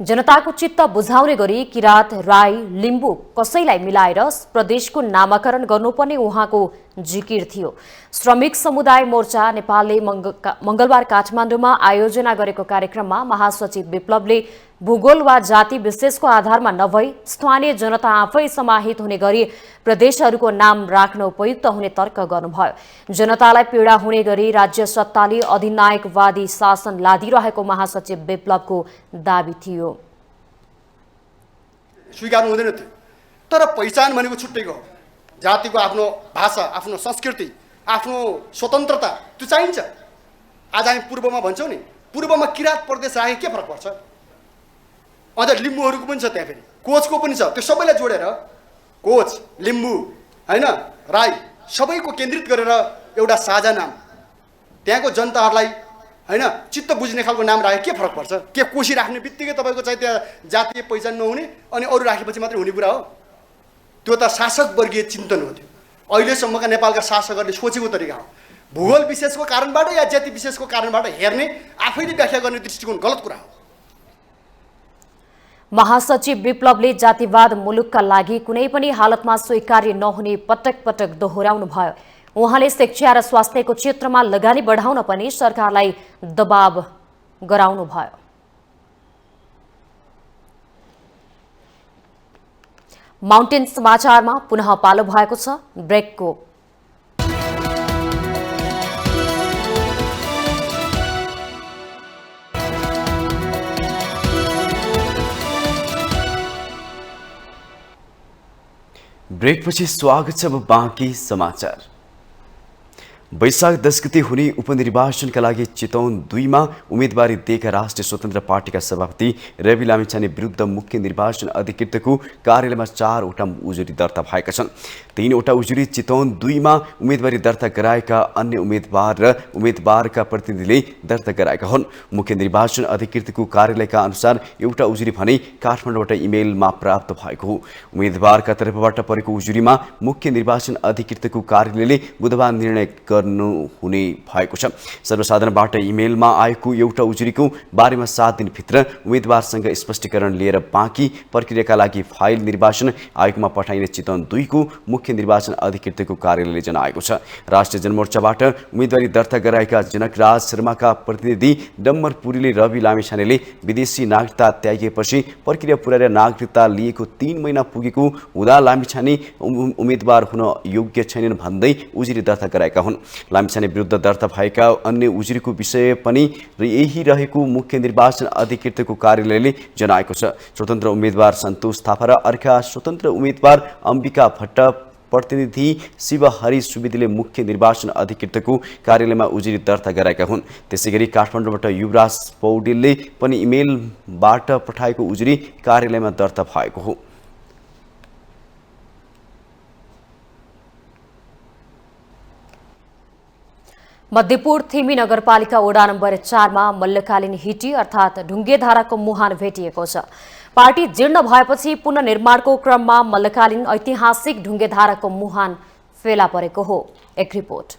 जनताको चित्त बुझाउने गरी किरात, राई, लिम्बू कसैलाई मिलाएर प्रदेशको नामाकरण गर्नुपर्ने उहाँको जिकिर थियो। श्रमिक समुदाय मोर्चा नेपालले मंगलबार काठमाडौँमा आयोजना गरेको कार्यक्रममा महासचिव विप्लवले भूगोल वा जाति विशेषको आधारमा नभई स्थानीय जनता आफै समाहित हुने गरी प्रदेशहरूको नाम राख्न उपयुक्त हुने तर्क गर्नुभयो। जनतालाई पीडा हुने गरी राज्य सत्ताले अधिनायकवादी शासन लादिरहेको महासचिव विप्लवको दाबी थियो। स्वीकार हुँदैन थियो, तर पहिचान भनेको छुट्टैको हो। जातिको आफ्नो भाषा, आफ्नो संस्कृति, आफ्नो स्वतन्त्रता त्यो चाहिन्छ। आज हामी पूर्वमा भन्छौँ नि, पूर्वमा किरात प्रदेश राखे के फरक पर्छ? अझ लिम्बूहरूको पनि छ, त्यहाँ फेरि कोचको पनि छ। त्यो सबैलाई जोडेर कोच, लिम्बू हैन, राई सबैको केन्द्रित गरेर एउटा साझा नाम त्यहाँको जनताहरूलाई हैन चित्त बुझ्ने खालको नाम राखे के फरक पर्छ? के कोशी राख्ने बित्तिकै तपाईँको चाहिँ त्यहाँ जातीय पहिचान नहुने अनि अरू राखेपछि मात्रै हुने कुरा हो? त्यो त शासक वर्गीय चिन्तन हो। त्यो अहिलेसम्मका नेपालका शासकहरूले सोचेको तरिका हो। भूगोल विशेषको कारणबाट या जाति विशेषको कारणबाट हेर्ने आफैले व्याख्या गर्ने दृष्टिकोण गलत कुरा हो। महासचिव विप्लवले जातिवाद मुलुकका लागि कुनै पनि हालतमा स्वीकार्य नहुने पटक पटक दोहोर्याउनु भयो। उहाँले शिक्षा र स्वास्थ्यको क्षेत्रमा लगानी बढाउन पनि सरकारलाई दबाव गराउनु भयो। माउन्टेन समाचारमा पुनः पालो भएको छ ब्रेकको। ब्रेकपछि स्वागत छ। अब बाँकी समाचार। वैशाख 10 गते हुने उपनिर्वाचनका लागि चितवन 2 मा उम्मेदवारी दिएका राष्ट्रिय स्वतन्त्र पार्टीका सभापति रवि लामिछाने विरुद्ध मुख्य निर्वाचन अधिकृतको कार्यालयमा 4 वटा उजुरी दर्ता भएका छन्। 3 वटा उजुरी चितवन 2 मा उम्मेदवारी दर्ता गराएका अन्य उम्मेदवार र उम्मेदवारका प्रतिनिधिले दर्ता गराएका हुन्। मुख्य निर्वाचन अधिकृतको कार्यालयका अनुसार एउटा उजुरी भने काठमाडौँबाट इमेलमा प्राप्त भएको हो। उम्मेदवारका तर्फबाट परेको उजुरीमा मुख्य निर्वाचन अधिकृतको कार्यालयले बुधबार निर्णय हुने भएको छ। सर्वसाधारणबाट इमेलमा आएको एउटा उजुरीको बारेमा 7 दिनभित्र उम्मेदवारसँग स्पष्टीकरण लिएर बाँकी प्रक्रियाका लागि फाइल निर्वाचन आयोगमा पठाइने चितवन 2 को मुख्य निर्वाचन अधिकृतको कार्यालयले जनाएको छ। राष्ट्रिय जनमोर्चाबाट उम्मेदवारी दर्ता गराएका जनकराज शर्माका प्रतिनिधि डम्बर पुरीले रवि लामिछानेले विदेशी नागरिकता त्यागेपछि प्रक्रिया पुर्याएर नागरिकता लिएको 3 महिना पुगेको हुँदा लामिछाने उम्मेदवार हुन योग्य छैनन् भन्दै उजुरी दर्ता गराएका हुन्। लामिछाने विरुद्ध दर्ता भएका अन्य उजुरीको विषय पनि यही रहेको मुख्य निर्वाचन अधिकृतको कार्यालयले जनाएको छ। स्वतन्त्र उम्मेदवार सन्तोष थापा र अर्का स्वतन्त्र उम्मेदवार अम्बिका भट्ट प्रतिनिधि शिवहरि सुवेदीले मुख्य निर्वाचन अधिकृतको कार्यालयमा उजुरी दर्ता गराएका हुन्। त्यसैगरी काठमाडौँबाट युवराज पौडेलले पनि इमेलबाट पठाएको उजुरी कार्यालयमा दर्ता भएको हो। मध्यपुर थिमी नगरपालिका वडा नम्बर 4 मा मल्लकालीन हिटी अर्थात् ढुङ्गेधाराको मुहान भेटिएको छ। पार्टी जीर्ण भएपछि पुनर्निर्माणको क्रममा मल्लकालीन ऐतिहासिक ढुङ्गेधाराको मुहान फेला परेको हो। एक रिपोर्ट।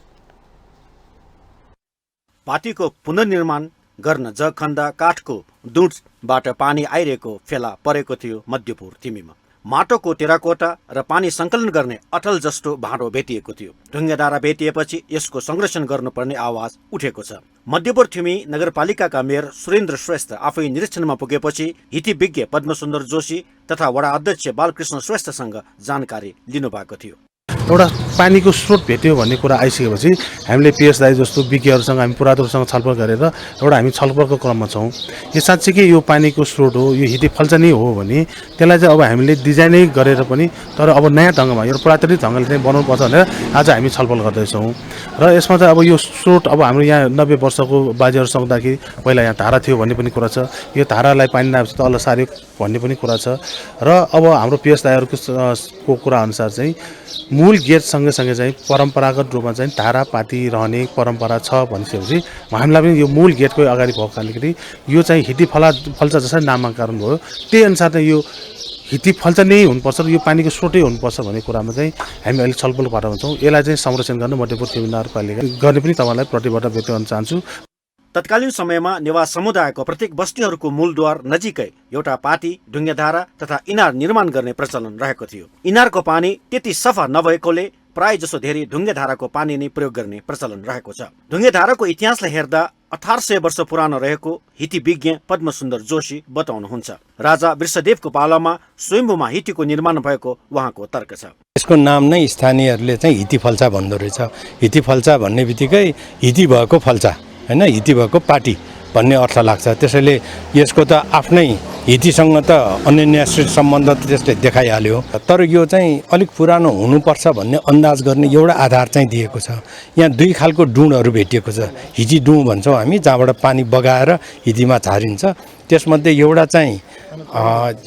पार्टीको पुनर्निर्माण गर्न जखन्दा काठको दुँडबाट पानी आइरहेको फेला परेको थियो मध्यपुर थिमीमा। माटोको टेराकोटा र पानी सङ्कलन गर्ने अटल जस्तो भाँडो भेटिएको थियो। ढुङ्गेधारा भेटिएपछि यसको संरक्षण गर्नुपर्ने आवाज उठेको छ। मध्यपुर थिमी नगरपालिकाका मेयर सुरेन्द्र श्रेष्ठ आफै निरीक्षणमा पुगेपछि हितीविज्ञ पद्मसुन्दर जोशी तथा वडा अध्यक्ष बालकृष्ण श्रेष्ठसँग जानकारी लिनुभएको थियो। एउटा पानीको स्रोत भेट्यो भन्ने कुरा आइसकेपछि हामीले पिएस दाइ जस्तो विज्ञहरूसँग हामी पुरातत्वसँग छलफल गरेर हामी छलफलको क्रममा छौँ। यो साँच्चीकै यो पानीको स्रोत हो, यो हितीफल्चा नै हो भने त्यसलाई चाहिँ अब हामीले डिजाइनै गरेर पनि तर अब नयाँ ढङ्गमा यो पुरातात्विक ढङ्गले चाहिँ बनाउनु पर्छ भनेर आज हामी छलफल गर्दैछौँ। र यसमा चाहिँ अब यो स्रोत अब हाम्रो यहाँ 90 वर्षको बाजेहरू सक्दाखेरि पहिला यहाँ धारा थियो भन्ने पनि कुरा छ। यो धारालाई पानी नआएपछि तल सार्यो भन्ने पनि कुरा छ। र अब हाम्रो पिएस दाइहरूको कुरा अनुसार चाहिँ मूल गेट सँगसँगै चाहिँ परम्परागत रूपमा चाहिँ धारा पाती रहने परम्परा छ भनिसकेपछि हामीलाई पनि यो मूल गेटको अगाडि भएको कारणले यो चाहिँ हितीफल्चा जसरी नामाकरण भयो त्यही अनुसार चाहिँ यो हितीफल्चा नै हुनुपर्छ र यो पानीको स्रोतै हुनुपर्छ भन्ने कुरामा चाहिँ हामी अहिले छलफल पारामा छौँ। यसलाई चाहिँ संरक्षण गर्न मध्यपुर थिमी नगरपालिका गर्ने पनि तपाईँलाई प्रतिबद्धता व्यक्त गर्न चाहन्छु। तत्कालीन समयमा नेवार समुदायको प्रत्येक बस्तीहरूको मूलद्वार नजिकै एउटा पाटी, ढुङ्गेधारा तथा इनार निर्माण गर्ने प्रचलन रहेको थियो। इनारको पानी त्यति सफा नभएकोले प्राय जसो धेरै ढुङ्गेधाराको पानी नै प्रयोग गर्ने प्रचलन रहेको छ। ढुङ्गेधाराको इतिहासलाई हेर्दा 1800 वर्ष पुरानो रहेको हितीविज्ञ पद्मसुन्दर जोशी बताउनुहुन्छ। राजा वृषदेवको पालामा स्वयम्भूमा हितीको निर्माण भएको उहाँको तर्क छ। यसको नाम नै स्थानीयहरूले चाहिँ हितीफल्चा भन्दो रहेछ। हितीफल्चा भन्ने बित्तिकै हिती भएको फल्चा हैन, हिती भएको पार्टी भन्ने अर्थ लाग्छ। त्यसैले यसको त आफ्नै हितीसँग त अन्योन्याश्रित सम्बन्ध त्यसले देखाइहाल्यो। तर यो चाहिँ अलिक पुरानो हुनुपर्छ भन्ने अन्दाज गर्ने एउटा आधार चाहिँ दिएको छ। यहाँ दुई खालको डुँडहरू भेटिएको छ। हिती डुँ भन्छौँ हामी, जहाँबाट पानी बगाएर हितीमा झारिन्छ। त्यसमध्ये एउटा चाहिँ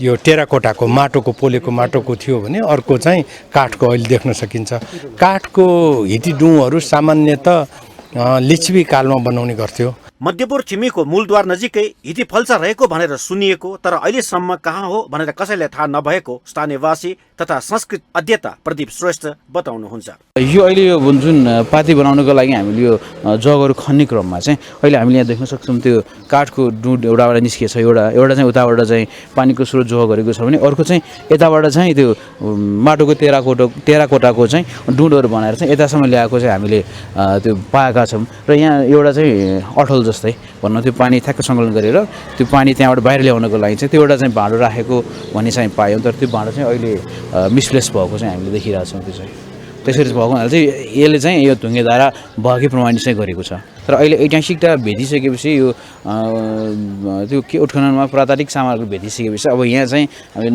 यो टेराकोटाको माटोको पोलेको माटोको थियो भने अर्को चाहिँ काठको अहिले देख्न सकिन्छ। काठको हिती डुँहरू सामान्यतः लिच्छवी कालमा बनाउने गर्थ्यो। मध्यपुर थिमीको मूलद्वार नजिकै हितीफल्चा रहेको भनेर सुनिएको तर अहिलेसम्म कहाँ हो भनेर कसैलाई थाहा नभएको स्थानीयवासी तथा संस्कृत अध्येता प्रदीप श्रेष्ठ बताउनुहुन्छ। यो अहिले यो जुन पाती बनाउनको लागि हामीले यो जगहरू खन्ने क्रममा चाहिँ अहिले हामीले यहाँ देख्न सक्छौँ त्यो काठको डुँड एउटाबाट निस्किएको छ। एउटा चाहिँ उताबाट चाहिँ पानीको स्रोत जोग गरेको छ भने अर्को चाहिँ यताबाट चाहिँ त्यो माटोको टेराकोटाको चाहिँ डुँडहरू बनाएर चाहिँ यतासम्म ल्याएको चाहिँ हामीले त्यो पाएका छौँ। र यहाँ एउटा चाहिँ अठल जस्तै भन्नु त्यो पानी ठ्याक्क सङ्कलन गरेर त्यो पानी त्यहाँबाट बाहिर ल्याउनको लागि चाहिँ त्यो एउटा चाहिँ भाँडो राखेको भन्ने चाहिँ पायौँ। तर त्यो भाँडो चाहिँ अहिले मिसप्लेस भएको चाहिँ हामीले देखिरहेको छौँ। त्यो चाहिँ त्यसरी भएको हुनाले चाहिँ यसले चाहिँ यो ढुङ्गेधारा बहकी प्रमाणित चाहिँ गरेको छ। तर अहिले ऐतिहासिकता भेटिसकेपछि यो त्यो के उत्खननमा पुरातात्विक सामग्री भेटिसकेपछि अब यहाँ चाहिँ हामीले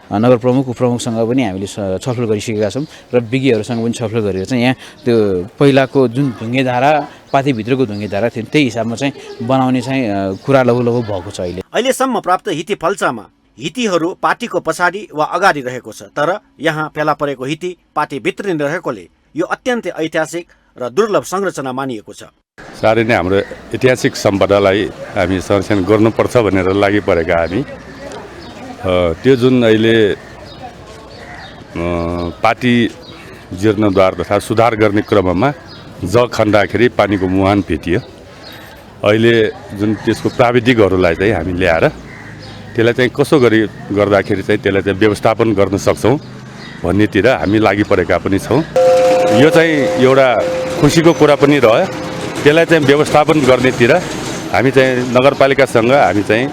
नगर प्रमुख उपप्रमुखसँग पनि हामीले छलफल गरिसकेका छौँ र विज्ञहरूसँग पनि छलफल गरेर चाहिँ यहाँ त्यो पहिलाको जुन ढुङ्गेधारा पातीभित्रको ढुङ्गेधारा थियो त्यही हिसाबमा चाहिँ बनाउने चाहिँ कुरा लघु भएको छ। अहिलेसम्म प्राप्त हितीफल्चामा हितीहरू पाटीको पछाडि वा अगाडि रहेको छ। तर यहाँ फेला परेको हिती पाटीभित्र नै रहेकोले यो अत्यन्तै ऐतिहासिक र दुर्लभ संरचना मानिएको छ। साह्रै नै हाम्रो ऐतिहासिक सम्पदालाई हामी संरक्षण गर्नुपर्छ भनेर लागि परेका हामी त्यो जुन अहिले पाटी जीर्णोद्धार तथा सुधार गर्ने क्रममा जग खन्दाखेरि पानीको मुहान भेटियो। अहिले जुन त्यसको प्राविधिकहरूलाई चाहिँ हामी ल्याएर त्यसलाई चाहिँ कसो गर्दाखेरि चाहिँ त्यसलाई चाहिँ व्यवस्थापन गर्न सक्छौँ भन्नेतिर हामी लागि परेका पनि छौँ। यो चाहिँ एउटा खुसीको कुरा पनि रह्यो। त्यसलाई चाहिँ व्यवस्थापन गर्नेतिर हामी चाहिँ नगरपालिकासँग हामी चाहिँ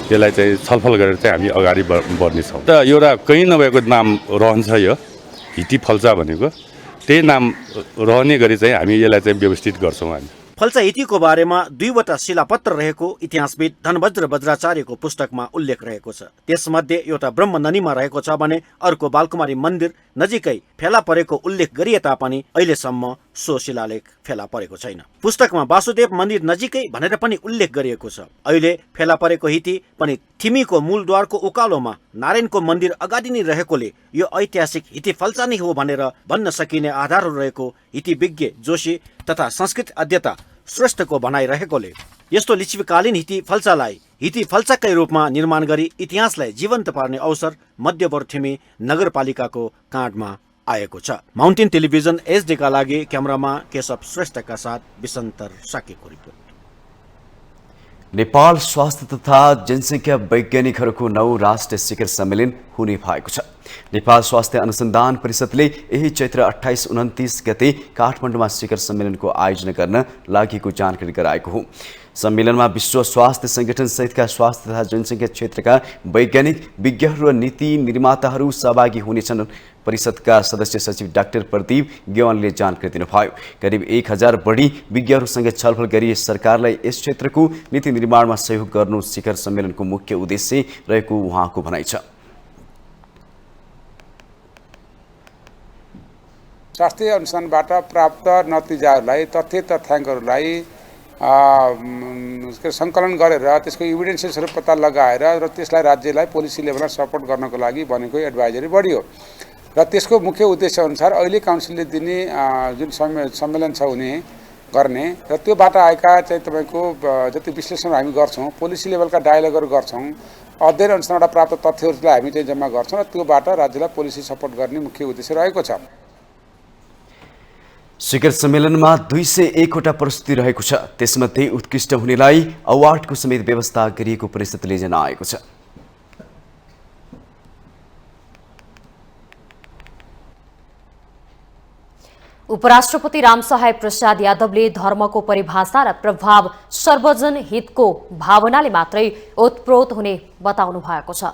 त्यसलाई चाहिँ छलफल गरेर चाहिँ हामी अगाडि बढ्नेछौँ। त एउटा कहीँ नभएको नाम रहन्छ यो हितीफल्चा भनेको, त्यही नाम रहने गरी चाहिँ हामी यसलाई चाहिँ व्यवस्थित गर्छौँ। हामी फल्चा हितीको बारेमा 2वटा शिलापत्र रहेको इतिहासविद धनबज्र बज्राचार्यको पुस्तकमा उल्लेख रहेको छ। त्यसमध्ये एउटा ब्रह्मननीमा रहेको छ भने अर्को बालकुमारी मन्दिर नजिकै फेला परेको उल्लेख गरिए तापनि अहिलेसम्म सो शिलालेख फेला परेको छैन। पुस्तकमा वासुदेव मन्दिर नजिकै भनेर पनि उल्लेख गरिएको छ। अहिले फेला परेको हिती पनि थिमीको मूलद्वारको उकालोमा नारायणको मन्दिर अगाडि नै रहेकोले यो ऐतिहासिक हितीफल्चा नै हो भनेर भन्न सकिने आधारहरू रहेको हितीविज्ञ जोशी तथा संस्कृत अध्येता श्रेष्ठको भनाइरहेकोले यस्तो लिच्छवीकालीन हितीफल्चालाई हितीफल्चाकै रूपमा निर्माण गरी इतिहासलाई जीवन्त पार्ने अवसर मध्यपुर थिमी नगरपालिकाको काँधमा आएको छ। माउन्टेन टेलिभिजन एचडी का लागि क्यामेरामा केशव श्रेष्ठका साथ विसन्तर साकेको रिपोर्ट। नेपाल स्वास्थ्य तथा जनसङ्ख्या वैज्ञानिकहरूको 9 राष्ट्रिय शिखर सम्मेलन हुने भएको छ। नेपाल स्वास्थ्य अनुसन्धान परिषदले यही चैत्र 28-29 गते काठमाडौँमा शिखर सम्मेलनको आयोजना गर्न लागेको जानकारी गराएको हो। सम्मेलनमा विश्व स्वास्थ्य संगठन सहितका स्वास्थ्य तथा जनसङ्ख्या क्षेत्रका वैज्ञानिक, विज्ञहरू र नीति निर्माताहरू सहभागी हुनेछन्। परिषदका सदस्य सचिव डाक्टर प्रदीप गेवालले जानकारी दिनुभयो। करिब 1000 बढी विज्ञहरूसँग छलफल गरी सरकारलाई यस क्षेत्रको नीति निर्माणमा सहयोग गर्नु शिखर सम्मेलनको मुख्य उद्देश्य रहेको उहाँको भनाइ छ। स्वास्थ्य अनुसन्धानबाट प्राप्त नतिजाहरूलाई, तथ्याङ्कहरूलाई सङ्कलन गरेर त्यसको इभिडेन्सेसहरू पत्ता लगाएर र त्यसलाई राज्यलाई पोलिसी लेभलमा सपोर्ट गर्नको लागि बनेको एडभाइजरी बडी हो। र त्यसको मुख्य उद्देश्य अनुसार अहिले काउन्सिलले दिने जुन सम्मेलन छ गर्ने र त्योबाट आएका चाहिँ तपाईँको जति विश्लेषण हामी गर्छौँ, पोलिसी लेभलका डायलगहरू गर्छौँ, अध्ययन अनुसारबाट प्राप्त तथ्यहरूलाई हामी चाहिँ जम्मा गर्छौँ र त्योबाट राज्यलाई पोलिसी सपोर्ट गर्ने मुख्य उद्देश्य रहेको छ। शिखर सम्मेलनमा 201 वटा प्रस्तुति रहेको छ। त्यसमध्ये उत्कृष्ट हुनेलाई अवार्डको समेत व्यवस्था गरिएको परिषदले जनाएको छ। उपराष्ट्रपति रामसहाय प्रसाद यादवले धर्मको परिभाषा र प्रभाव सर्वजन हितको भावनाले मात्रै ओतप्रोत हुने बताउनु भएको छ।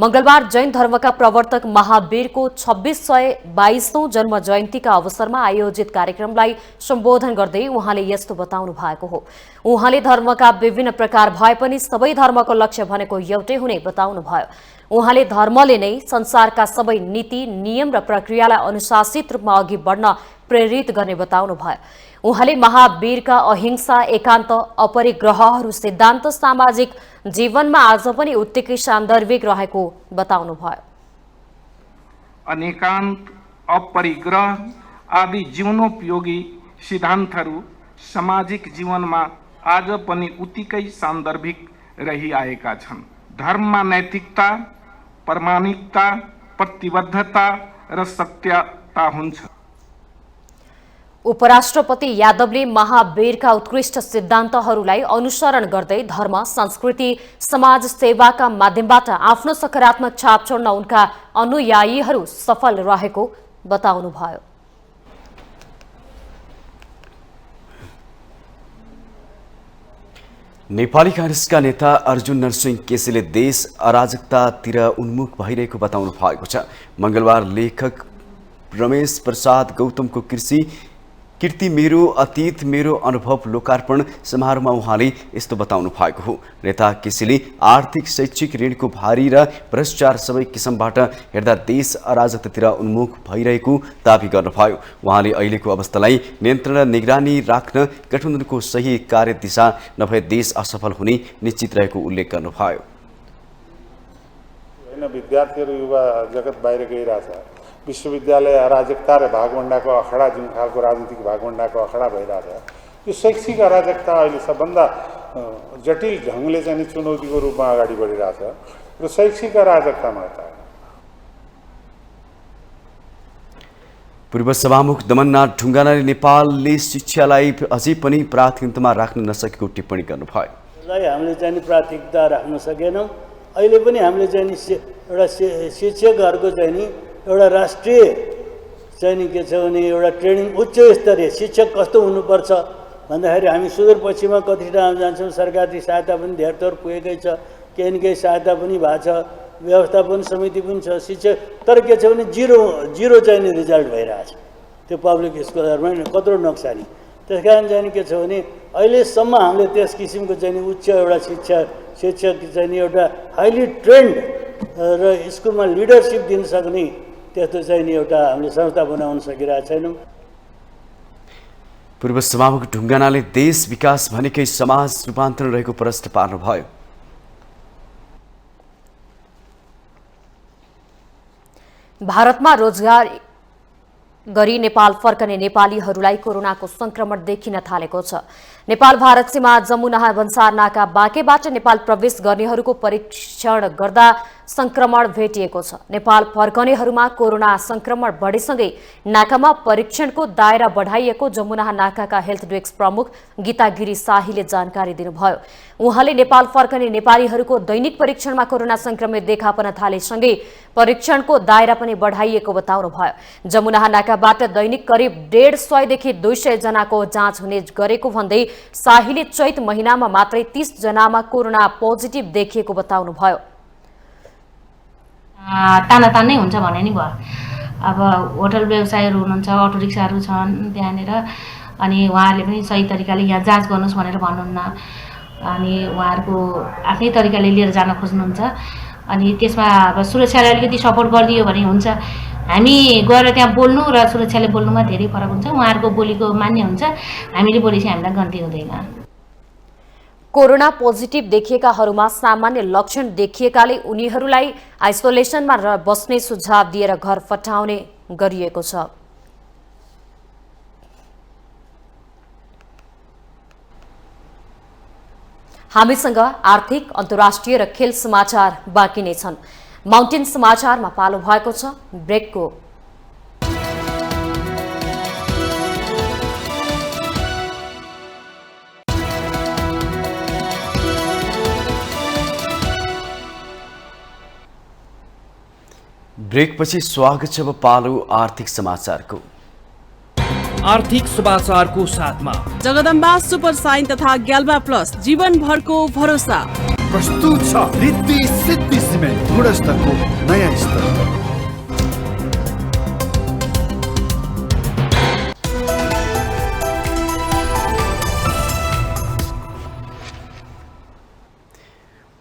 मंगलबार जैन धर्मका प्रवर्तक महावीरको 2622औं जन्म जयन्तीका अवसरमा आयोजित कार्यक्रमलाई सम्बोधन गर्दै उहाँले यस्तो बताउनु भएको हो। उहाँले धर्मका विभिन्न प्रकार भए पनि सबै धर्मको लक्ष्य भनेको एउटै हुने बताउनु भयो। उहाँले धर्मले नै संसारका सबै नीति, नियम र प्रक्रियालाई अनुशासित रूपमा अघि बढ्न प्रेरित गर्ने बताउनु भयो। उहाँले महावीरका अहिंसा, एकान्त, अपरिग्रहहरू सिद्धान्त सामाजिक जीवनमा आज पनि उत्तिकै सान्दर्भिक रहेको बताउनु भयो। अनेकान्त, अपरिग्रह आदि जीवनोपयोगी सिद्धान्तहरू सामाजिक जीवनमा आज पनि उत्तिकै सान्दर्भिक रहिआएका छन्। धर्ममा नैतिकता, प्रामाणिकता, प्रतिबद्धता र सत्यता हुन्छ। उपराष्ट्रपति यादवले महावीरका उत्कृष्ट सिद्धान्तहरूलाई अनुसरण गर्दै धर्म, संस्कृति, समाज सेवाका माध्यमबाट आफ्नो सकारात्मक छाप छोड्न उनका अनुयायीहरू सफल रहेको बताउनुभयो। नेपाली कांग्रेसका नेता अर्जुन नरसिंह केसीले देश अराजकतातिर उन्मुख भइरहेको बताउनु भएको छ। मंगलबार लेखक रमेश प्रसाद गौतमको कीर्ति मेरो अतीत मेरो अनुभव लोकार्पण समारोहमा उहाँले यस्तो बताउनु भएको हो। नेता केसीले आर्थिक शैक्षिक ऋणको भारी र भ्रष्टाचार सबै किसिमबाट हेर्दा देश अराजकतातिर उन्मुख भइरहेको दावी गर्नुभयो। उहाँले अहिलेको अवस्थालाई नियन्त्रण र निगरानी राख्न गठबन्धनको सही कार्यदिशा नभए देश असफल हुने निश्चित रहेको उल्लेख गर्नुभयो। विद्यार्थीहरू युवा जगत बाहिर गइरहेछ। विश्वविद्यालय अराजकता र भागवण्डाको अखडा, जुन खालको राजनीतिक भागवण्डाको अखडा भइरहेछ, यो शैक्षिक अराजकता अहिले सबभन्दा जटिल ढङ्गले चाहिँ चुनौतीको रूपमा अगाडि बढिरहेछ र शैक्षिक अराजकतामा पूर्व सभामुख दमननाथ ढुङ्गानाले नेपालले शिक्षालाई अझै पनि प्राथमिकतामा राख्न नसकेको टिप्पणी गर्नुभयो। हामीले चाहिँ प्राथमिकता राख्न सकेनौँ। अहिले पनि हामीले चाहिँ एउटा शिक्षकहरूको चाहिँ एउटा राष्ट्रिय चाहिँ के छ भने एउटा ट्रेनिङ, उच्च स्तरीय शिक्षक कस्तो हुनुपर्छ भन्दाखेरि हामी सुदूरपश्चिममा कति ठाउँ जान्छौँ, सरकारी सहायता पनि धेरै थोर पुगेकै छ, केही न केही सहायता पनि भएको छ, व्यवस्थापन समिति पनि छ शिक्षक, तर के छ भने जिरो चाहिँ रिजल्ट भइरहेछ त्यो पब्लिक स्कुलहरूमा कत्रो नोक्सानी। त्यस कारण चाहिँ के छ भने अहिलेसम्म हामीले त्यस किसिमको चाहिँ उच्च एउटा शिक्षक चाहिँ एउटा हाइली ट्रेन्ड र स्कुलमा लिडरसिप दिन सक्ने त्यस्तो चाहिँ एउटा हामीले संस्था बनाउन सकिरहेका छैनौँ। पूर्व सभामुख ढुङ्गानाले देश विकास भनेकै समाज रूपान्तरण रहेको प्रश्न पार्नुभयो। भारतमा रोजगार गरी नेपाल फर्कने नेपालीहरूलाई कोरोनाको संक्रमण देखिन थालेको छ। नेपाल भारत सीमा जमुना भन्सार नाका बाँकेबाट नेपाल प्रवेश गर्नेहरूको परीक्षण गर्दा संक्रमण भेटिएको छ। नेपाल फर्कनेहरूमा कोरोना संक्रमण बढेसँगै नाकामा परीक्षणको दायरा बढाइएको जमुना नाकाका हेल्थ डेस्क प्रमुख गीता गिरी शाहीले जानकारी दिनुभयो। उहाँले नेपाल फर्कने नेपालीहरूको दैनिक परीक्षणमा कोरोना संक्रमित देखा पर्न थालेसँगै परीक्षणको दायरा पनि बढाइएको बताउनुभयो। जमुना नाकाबाट दैनिक करिब 150 देखि 200 जनाको जाँच हुने गरेको भन्दै शाहीले चैत महिनामा मात्रै 30 जनामा कोरोना पोजिटिभ देखिएको बताउनुभयो। तानातानै हुन्छ भने नि भयो। अब होटल व्यवसायहरू हुनुहुन्छ, अटो रिक्साहरू छन् त्यहाँनिर, अनि उहाँहरूले पनि सही तरिकाले यहाँ जाँच गर्नुहोस् भनेर भन्नुहुन्न, अनि उहाँहरूको आफ्नै तरिकाले लिएर जान खोज्नुहुन्छ। अनि त्यसमा अब सुरक्षाले अलिकति सपोर्ट गरिदियो भने हुन्छ। हामी गएर त्यहाँ बोल्नु र सुरक्षाले बोल्नुमा धेरै फरक हुन्छ। उहाँहरूको बोलीको मान्य हुन्छ, हामीले बोलेपछि हामीलाई गन्ती हुँदैन। कोरोना पोजिटिभ देखिएकाहरूमा सामान्य लक्षण देखिएकाले उनीहरूलाई आइसोलेसनमा बस्ने सुझाव दिएर घर फर्काउने गरिएको छ। हामीसँग आर्थिक, अन्तर्राष्ट्रिय र खेल समाचार बाँकी नै छन्। माउन्टेन समाचारमा पालो भएको छ ब्रेकको। ब्रेकपछि स्वागत छ पालो आर्थिक समाचारको। आर्थिक समाचारको साथमा जगदम्बा सुपर साइन तथा ग्याल्बा प्लस जीवनभरको भरोसा। प्रस्तुत छ रिद्धि सिद्धि सिमेन्ट, गुणस्तरको नयाँ स्तर।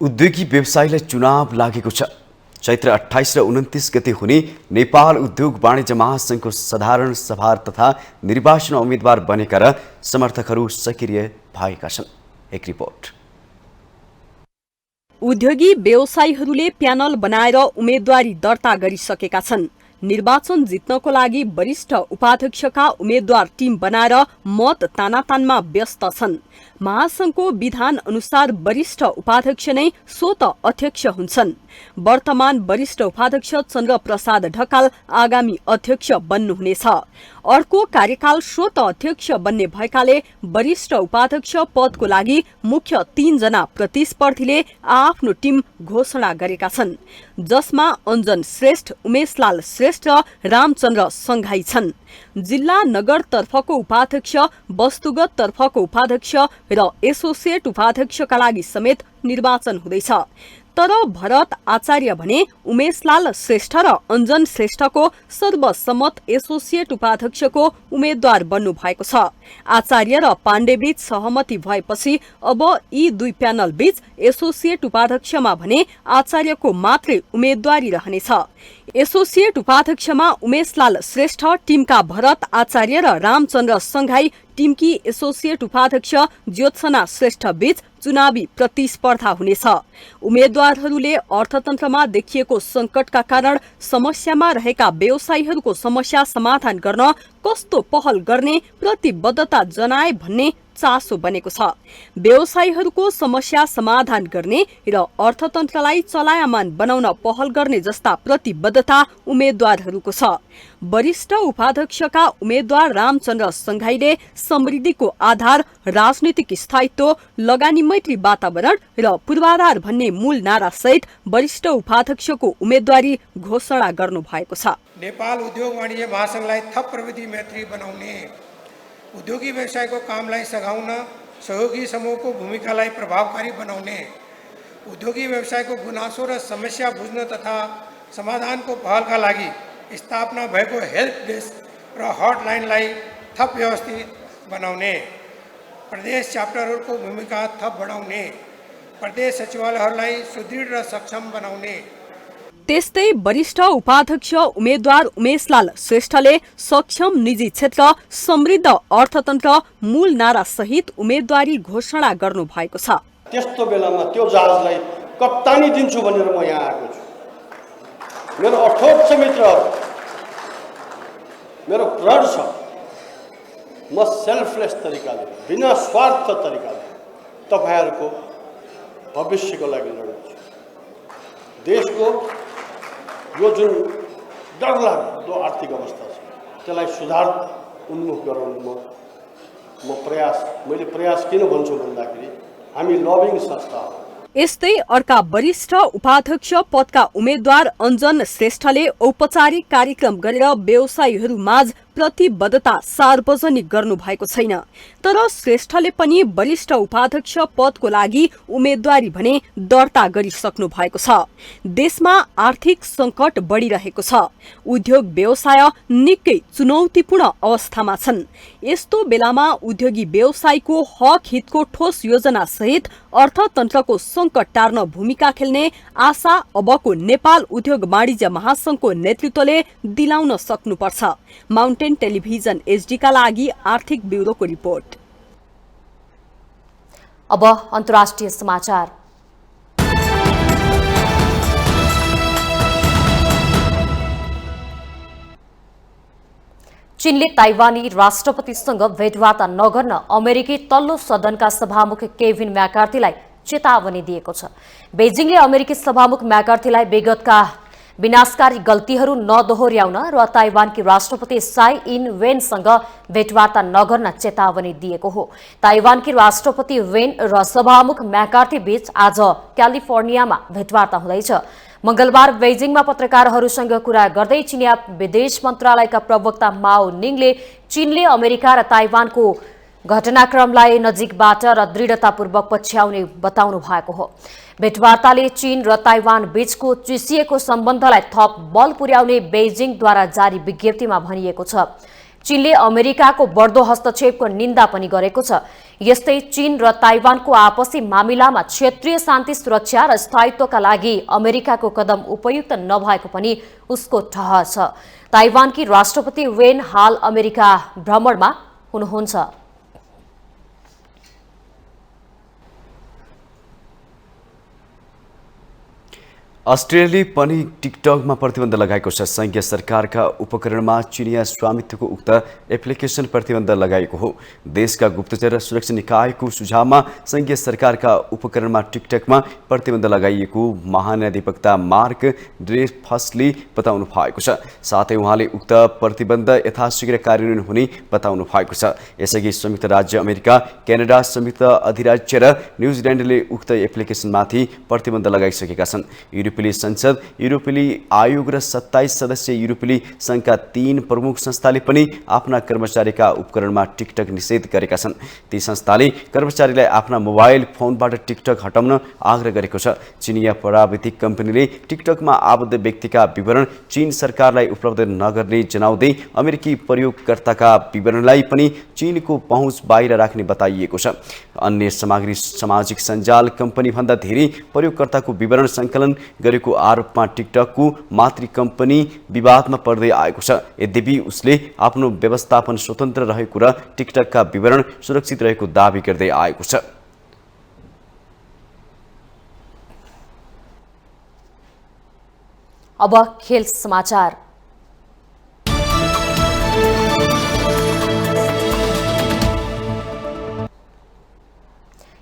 उद्योगी व्यवसायीलाई चुनाव लागेको छ। चैत्र 28 र 29 गते हुने नेपाल उद्योग वाणिज्य महासंघको साधारण सभा तथा निर्वाचन उम्मेद्वार बनेका र समर्थकहरू सक्रिय भएका छन्। एक रिपोर्ट। उद्योगी व्यवसायीहरूले प्यानल बनाएर उम्मेदवारी दर्ता गरिसकेका छन्। निर्वाचन जित्नको लागि वरिष्ठ उपाध्यक्षका उम्मेद्वार टिम बनाएर मत तानातानमा व्यस्त छन्। महासंघको विधान अनुसार वरिष्ठ उपाध्यक्ष नै स्वत अध्यक्ष हुन्छन्। वर्तमान वरिष्ठ उपाध्यक्ष चन्द्र प्रसाद ढकाल आगामी अध्यक्ष बन्नुहुनेछ। अर्को कार्यकाल स्वत अध्यक्ष बन्ने भएकाले वरिष्ठ उपाध्यक्ष पदको लागि मुख्य 3 जना प्रतिस्पर्धीले आफ्नो टिम घोषणा गरेका छन्, जसमा अञ्जन श्रेष्ठ, उमेशलाल श्रेष्ठ र रामचन्द्र सङ्घाई छन्। जिल्ला नगर तर्फको उपाध्यक्ष, वस्तुगत तर्फको उपाध्यक्ष र एसोसिएट उपाध्यक्षका लागि समेत निर्वाचन हुँदैछ। तर भरत आचार्य भने उमेशलाल श्रेष्ठ र अञ्जन श्रेष्ठको सर्वसम्मत एसोसिएट उपाध्यक्षको उम्मेद्वार बन्नु भएको छ। आचार्य र पाण्डेबीच सहमति भएपछि अब यी दुई प्यानल बीच एसोसिएट उपाध्यक्षमा भने आचार्यको मात्रै उम्मेद्वारी रहनेछ। एसोसिएट उपाध्यक्षमा उमेशलाल श्रेष्ठ, टिमका भरत आचार्य र रामचन्द्र सङ्घाई, टिमकी एसोसिएट उपाध्यक्ष ज्योत्सना श्रेष्ठ बीच चुनावी प्रतिस्पर्धा हुनेछ। उम्मेद्वारहरूले अर्थतन्त्रमा देखिएको संकटका कारण समस्यामा रहेका व्यवसायीहरूको समस्या समाधान गर्न कस्तो पहल गर्ने प्रतिबद्धता जनाए भन्ने चासो बनेको छ। व्यवसायीहरूको समस्या समाधान गर्ने र अर्थतन्त्रलाई चलायमान बनाउन पहल गर्ने जस्ता प्रतिबद्धता उम्मेद्वारहरूको छ। वरिष्ठ उपाध्यक्षका उम्मेद्वार रामचन्द्र सङ्घाईले समृद्धिको आधार, राजनीतिक स्थायित्व, लगानी मैत्री वातावरण र पूर्वाधार भन्ने मूल नारा सहित वरिष्ठ उपाध्यक्षको उम्मेद्वारी घोषणा गर्नु भएको छ। नेपाल उद्योग वाणिज्य महासंघलाई थप प्रविधि मैत्री बनाउने, उद्योगी व्यवसायको कामलाई सघाउन सहयोगी समूहको भूमिकालाई प्रभावकारी बनाउने, उद्योगी व्यवसायको गुनासो र समस्या बुझ्न तथा समाधानको पहलका लागि स्थापना भएको हेल्प डेस्क र हटलाइनलाई थप व्यवस्थित बनाउने, प्रदेश च्याप्टरहरूको भूमिका थप बढाउने, प्रदेश सचिवालयहरूलाई सुदृढ र सक्षम बनाउने। त्यस्तै वरिष्ठ उपाध्यक्ष उम्मेद्वार उमेशलाल श्रेष्ठले सक्षम निजी क्षेत्र, समृद्ध अर्थतन्त्र मूल नारा सहित उम्मेद्वारी घोषणा गर्नु भएको छ। त्यस्तो बेलामा त्यो जहाजलाई कप्तानी दिन्छु भनेर म यहाँ आएको छु। मेरो अठोट छ मित्रहरू, मेरो प्रण छ, म सेल्फलेस तरिकाले, बिना स्वार्थ तरिकाले तपाईहरुको भविष्यको लागि लड्छु। देशको यो जुन डरलाग्दो आर्थिक अवस्था छ त्यसलाई सुधार उन्मुख गराउनुमा मैले प्रयास किन भन्छु भन्दाखेरि हामी लबिङ संस्था हो। यस्तै अर्का वरिष्ठ उपाध्यक्ष पदका उम्मेद्वार अञ्जन श्रेष्ठले औपचारिक कार्यक्रम गरेर व्यवसायीहरू माझ प्रतिबद्धता सार्वजनिक गर्नु भएको छैन। तर श्रेष्ठले पनि वरिष्ठ उपाध्यक्ष पदको लागि उम्मेद्वारी भने दर्ता गरिसक्नु भएको छ। देशमा आर्थिक संकट बढिरहेको छ। उद्योग व्यवसाय निकै चुनौतीपूर्ण अवस्थामा छन्। यस्तो बेलामा उद्योगी व्यवसायको हक हितको ठोस योजना सहित अर्थतन्त्रको संकट टार्न भूमिका खेल्ने आशा अबको नेपाल उद्योग वाणिज्य महासंघको नेतृत्वले दिलाउन सक्नुपर्छ। माउन्टेन टेलिभिजन एचडी का लागि आर्थिक ब्यूरोको रिपोर्ट। अब अन्तर्राष्ट्रिय समाचार। चीनले ताइवानी राष्ट्रपतिसँग भेटवार्ता नगर्न अमेरिकी तल्लो सदनका सभामुख केभिन मैकार्थीलाई चेतावनी दिएको छ। बेजिङले अमेरिकी सभामुख मैकार्थीलाई विगतका विनाशकारी गल्तीहरू नदोहोर्याउन र ताइवानकी राष्ट्रपति साई इन वेनसँग भेटवार्ता नगर्न चेतावनी दिएको हो। ताइवानकी राष्ट्रपति वेन र सभामुख मैकार्थी बीच आज क्यालिफोर्नियामा भेटवार्ता हुँदैछ। मंगलबार बेजिङमा पत्रकारहरूसँग कुरा गर्दै चीनिया विदेश मन्त्रालयका प्रवक्ता माओ निङले चीनले अमेरिका र ताइवानको घटनाक्रमलाई नजिकबाट र दृढतापूर्वक पछ्याउने बताउनु भएको हो। भेटवार्ताले चीन र ताइवान बीचको चिसिएको सम्बन्धलाई थप बल पुर्याउने बेजिङद्वारा जारी विज्ञप्तिमा भनिएको छ। चीनले अमेरिकाको बढ्दो हस्तक्षेपको निन्दा पनि गरेको छ। यस्तै चीन र ताइवानको आपसी मामिलामा क्षेत्रीय शान्ति सुरक्षा र स्थायित्वका लागि अमेरिकाको कदम उपयुक्त नभएको पनि उसको ठहर छ। ताइवानकी राष्ट्रपति वेन हाल अमेरिका भ्रमणमा हुनुहुन्छ। अस्ट्रेलियाले पनि टिकटकमा प्रतिबन्ध लगाएको छ। संघीय सरकारका उपकरणमा चिनिया स्वामित्वको उक्त एप्लिकेसन प्रतिबन्ध लगाएको हो। देशका गुप्तचर सुरक्षा निकायको सुझावमा संघीय सरकारका उपकरणमा टिकटकमा प्रतिबन्ध लगाइएको महान्यायाधिवक्ता मार्क ड्रेफसले बताउनु भएको छ। साथै उहाँले उक्त प्रतिबन्ध यथाशीघ्र कार्यान्वयन हुने बताउनु भएको छ। यसअघि संयुक्त राज्य अमेरिका, क्यानाडा, संयुक्त अधिराज्य र न्युजिल्यान्डले उक्त एप्लिकेसनमाथि प्रतिबन्ध लगाइसकेका छन्। युरोपेली संसद, युरोपेली आयोग र 27 सदस्यीय युरोपेली संघका 3 प्रमुख संस्थाले पनि आफ्ना कर्मचारीका उपकरणमा टिकटक निषेध गरेका छन्। ती संस्थाले कर्मचारीलाई आफ्ना मोबाइल फोनबाट टिकटक हटाउन आग्रह गरेको छ। चिनिया प्राविधिक कम्पनीले टिकटकमा आबद्ध व्यक्तिका विवरण चीन सरकारलाई उपलब्ध नगर्ने जनाउँदै अमेरिकी प्रयोगकर्ताका विवरणलाई पनि चीनको पहुँच बाहिर राख्ने बताइएको छ। अन्य सामाजिक सञ्जाल कम्पनी भन्दा धेरै प्रयोगकर्ताको विवरण सङ्कलन गरेको आरोपमा टिकटकको मातृ कम्पनी विवादमा पर्दै आएको छ। यद्यपि उसले आफ्नो व्यवस्थापन स्वतन्त्र रहेको र टिकटकका विवरण सुरक्षित रहेको दावी गर्दै आएको छ। अब खेल समाचार।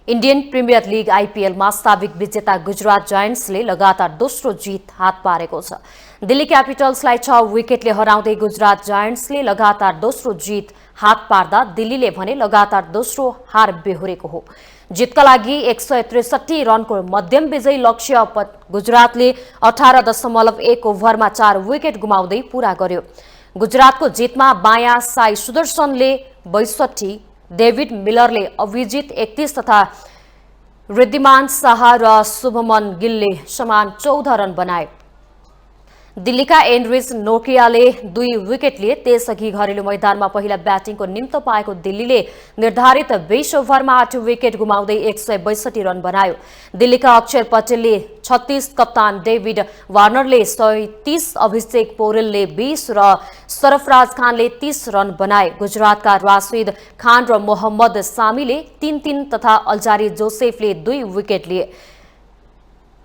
इन्डियन प्रिमियर लिग आइपिएलमा साबिक विजेता गुजरात जायन्ट्सले लगातार दोस्रो जित हात पारेको छ। दिल्ली क्यापिटल्सलाई 6 विकेटले हराउँदै गुजरात जायन्ट्सले लगातार दोस्रो जित हात पार्दा दिल्लीले भने लगातार दोस्रो हार बेहोरेको हो। जितका लागि 163 रनको मध्यम विजयी लक्ष्य गुजरातले 18.1 ओभरमा 4 विकेट गुमाउँदै पूरा गर्यो। गुजरातको जितमा बायाँ साई सुदर्शनले 62, डेभिड मिलरले अभिजित 31 तथा रिद्धिमान शाह र शुभमन गिलले समान 14 रन बनाए। दिल्लीका एनरिच नोकियाले 2 विकेट लिए। त्यसअघि घरेलु मैदानमा पहिला ब्याटिङको निम्तो पाएको दिल्लीले निर्धारित 20 ओभरमा 8 विकेट गुमाउँदै 162 रन बनायो। दिल्लीका अक्षर पटेलले 36, कप्तान डेभिड वार्नरले 130, अभिषेक पौडेलले 20 र सरफराज खानले 30 रन बनाए। गुजरातका राशिद खान र मोहम्मद सामीले 3-3 तथा अल्जारी जोसेफले 2 विकेट लिए।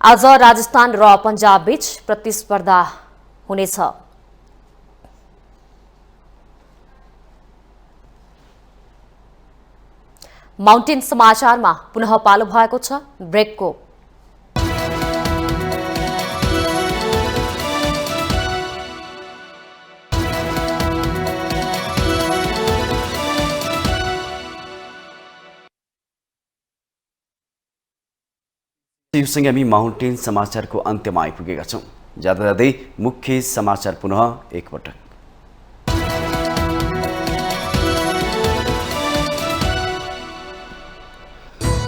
आज राजस्थान र पंजाब बीच प्रतिस्पर्धा हुनेछ। माउन्टेन समाचारमा पुनः पालो भएको छ ब्रेकको। यो सँगै हामी माउन्टेन समाचारको अन्त्यमा आइपुगेका छौँ। जाँदा जाँदै मुख्य समाचार पुनः एकपटक।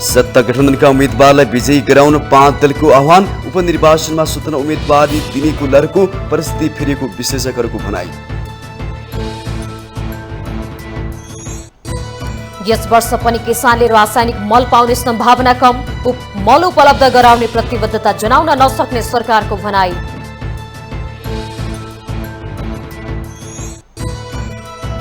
सत्ता गठबन्धनका उम्मेदवारलाई विजयी गराउन 5 दलको आह्वान। उपनिर्वाचनमा स्वतन्त्र उम्मेदवारी दिनेको लड्को परिस्थिति फेरिएको विश्लेषकहरूको भनाई। यस वर्ष पनि किसानले रासायनिक मल पाउने सम्भावना कम। मल उपलब्ध गराउने प्रतिबद्धता जनाउन नसक्ने सरकारको भनाई।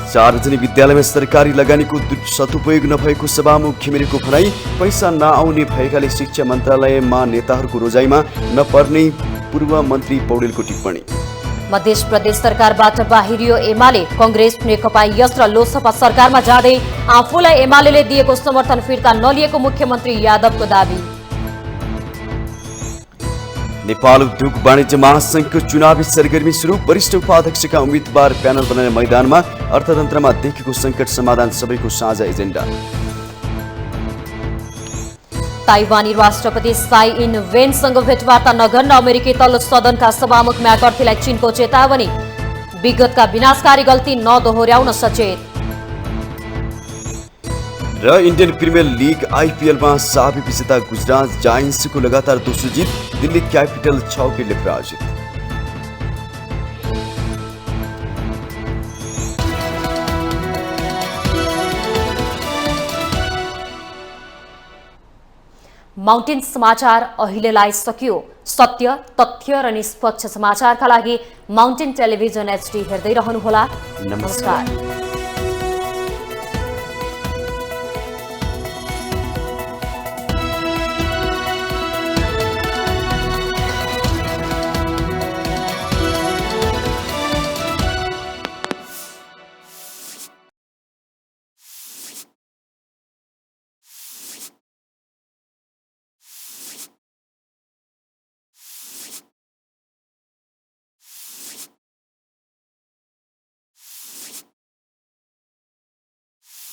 सार्वजनिक विद्यालयमा सरकारी लगानीको सदुपयोग नभएको सभामुख घिमिरेको भनाई। पैसा नआउने भएकाले शिक्षा मन्त्रालयमा नेताहरूको रोजाइमा नपर्ने पूर्व मन्त्री पौडेलको टिप्पणी। मध्य प्रदेश सरकारबाट बाहिरियो एमाले। कांग्रेस नेकपा यस र लोकसभा सरकारमा जाँदै आफूलाई एमालेले दिएको समर्थन फिर्ता नलिएको मुख्यमन्त्री यादवको दाबी। नेपाल उद्योग वाणिज्य महासंघको चुनावी सरगर्मी सुरु। वरिष्ठ उपाध्यक्षका उम्मेद्वार प्यानल बनाउने मैदानमा। अर्थतन्त्रमा देखिएको संकट समाधान सबैको साझा एजेन्डा। ताइवानी राष्ट्रपति साई इन वेनसँग भेटवार्ता नगर्न अमेरिकी तल्लो सदनका सभामुख म्याकर्थीलाई चीनको चेतावनी। विगतका विनाशकारी गल्ती नदोहोर्याउन सचेत। र इन्डियन प्रिमियर लिग आइपिएलमा साबी विजेता गुजरात जायन्ट्सको लगातार दोस्रो जित। दिल्ली क्यापिटल 6 विकेटले पराजित। माउन्टेन समाचार अहिलेलाई सकियो। सत्य, तथ्य र निष्पक्ष समाचारका लागि माउन्टेन टेलिभिजन HD हेर्दै रहनुहोला। नमस्कार।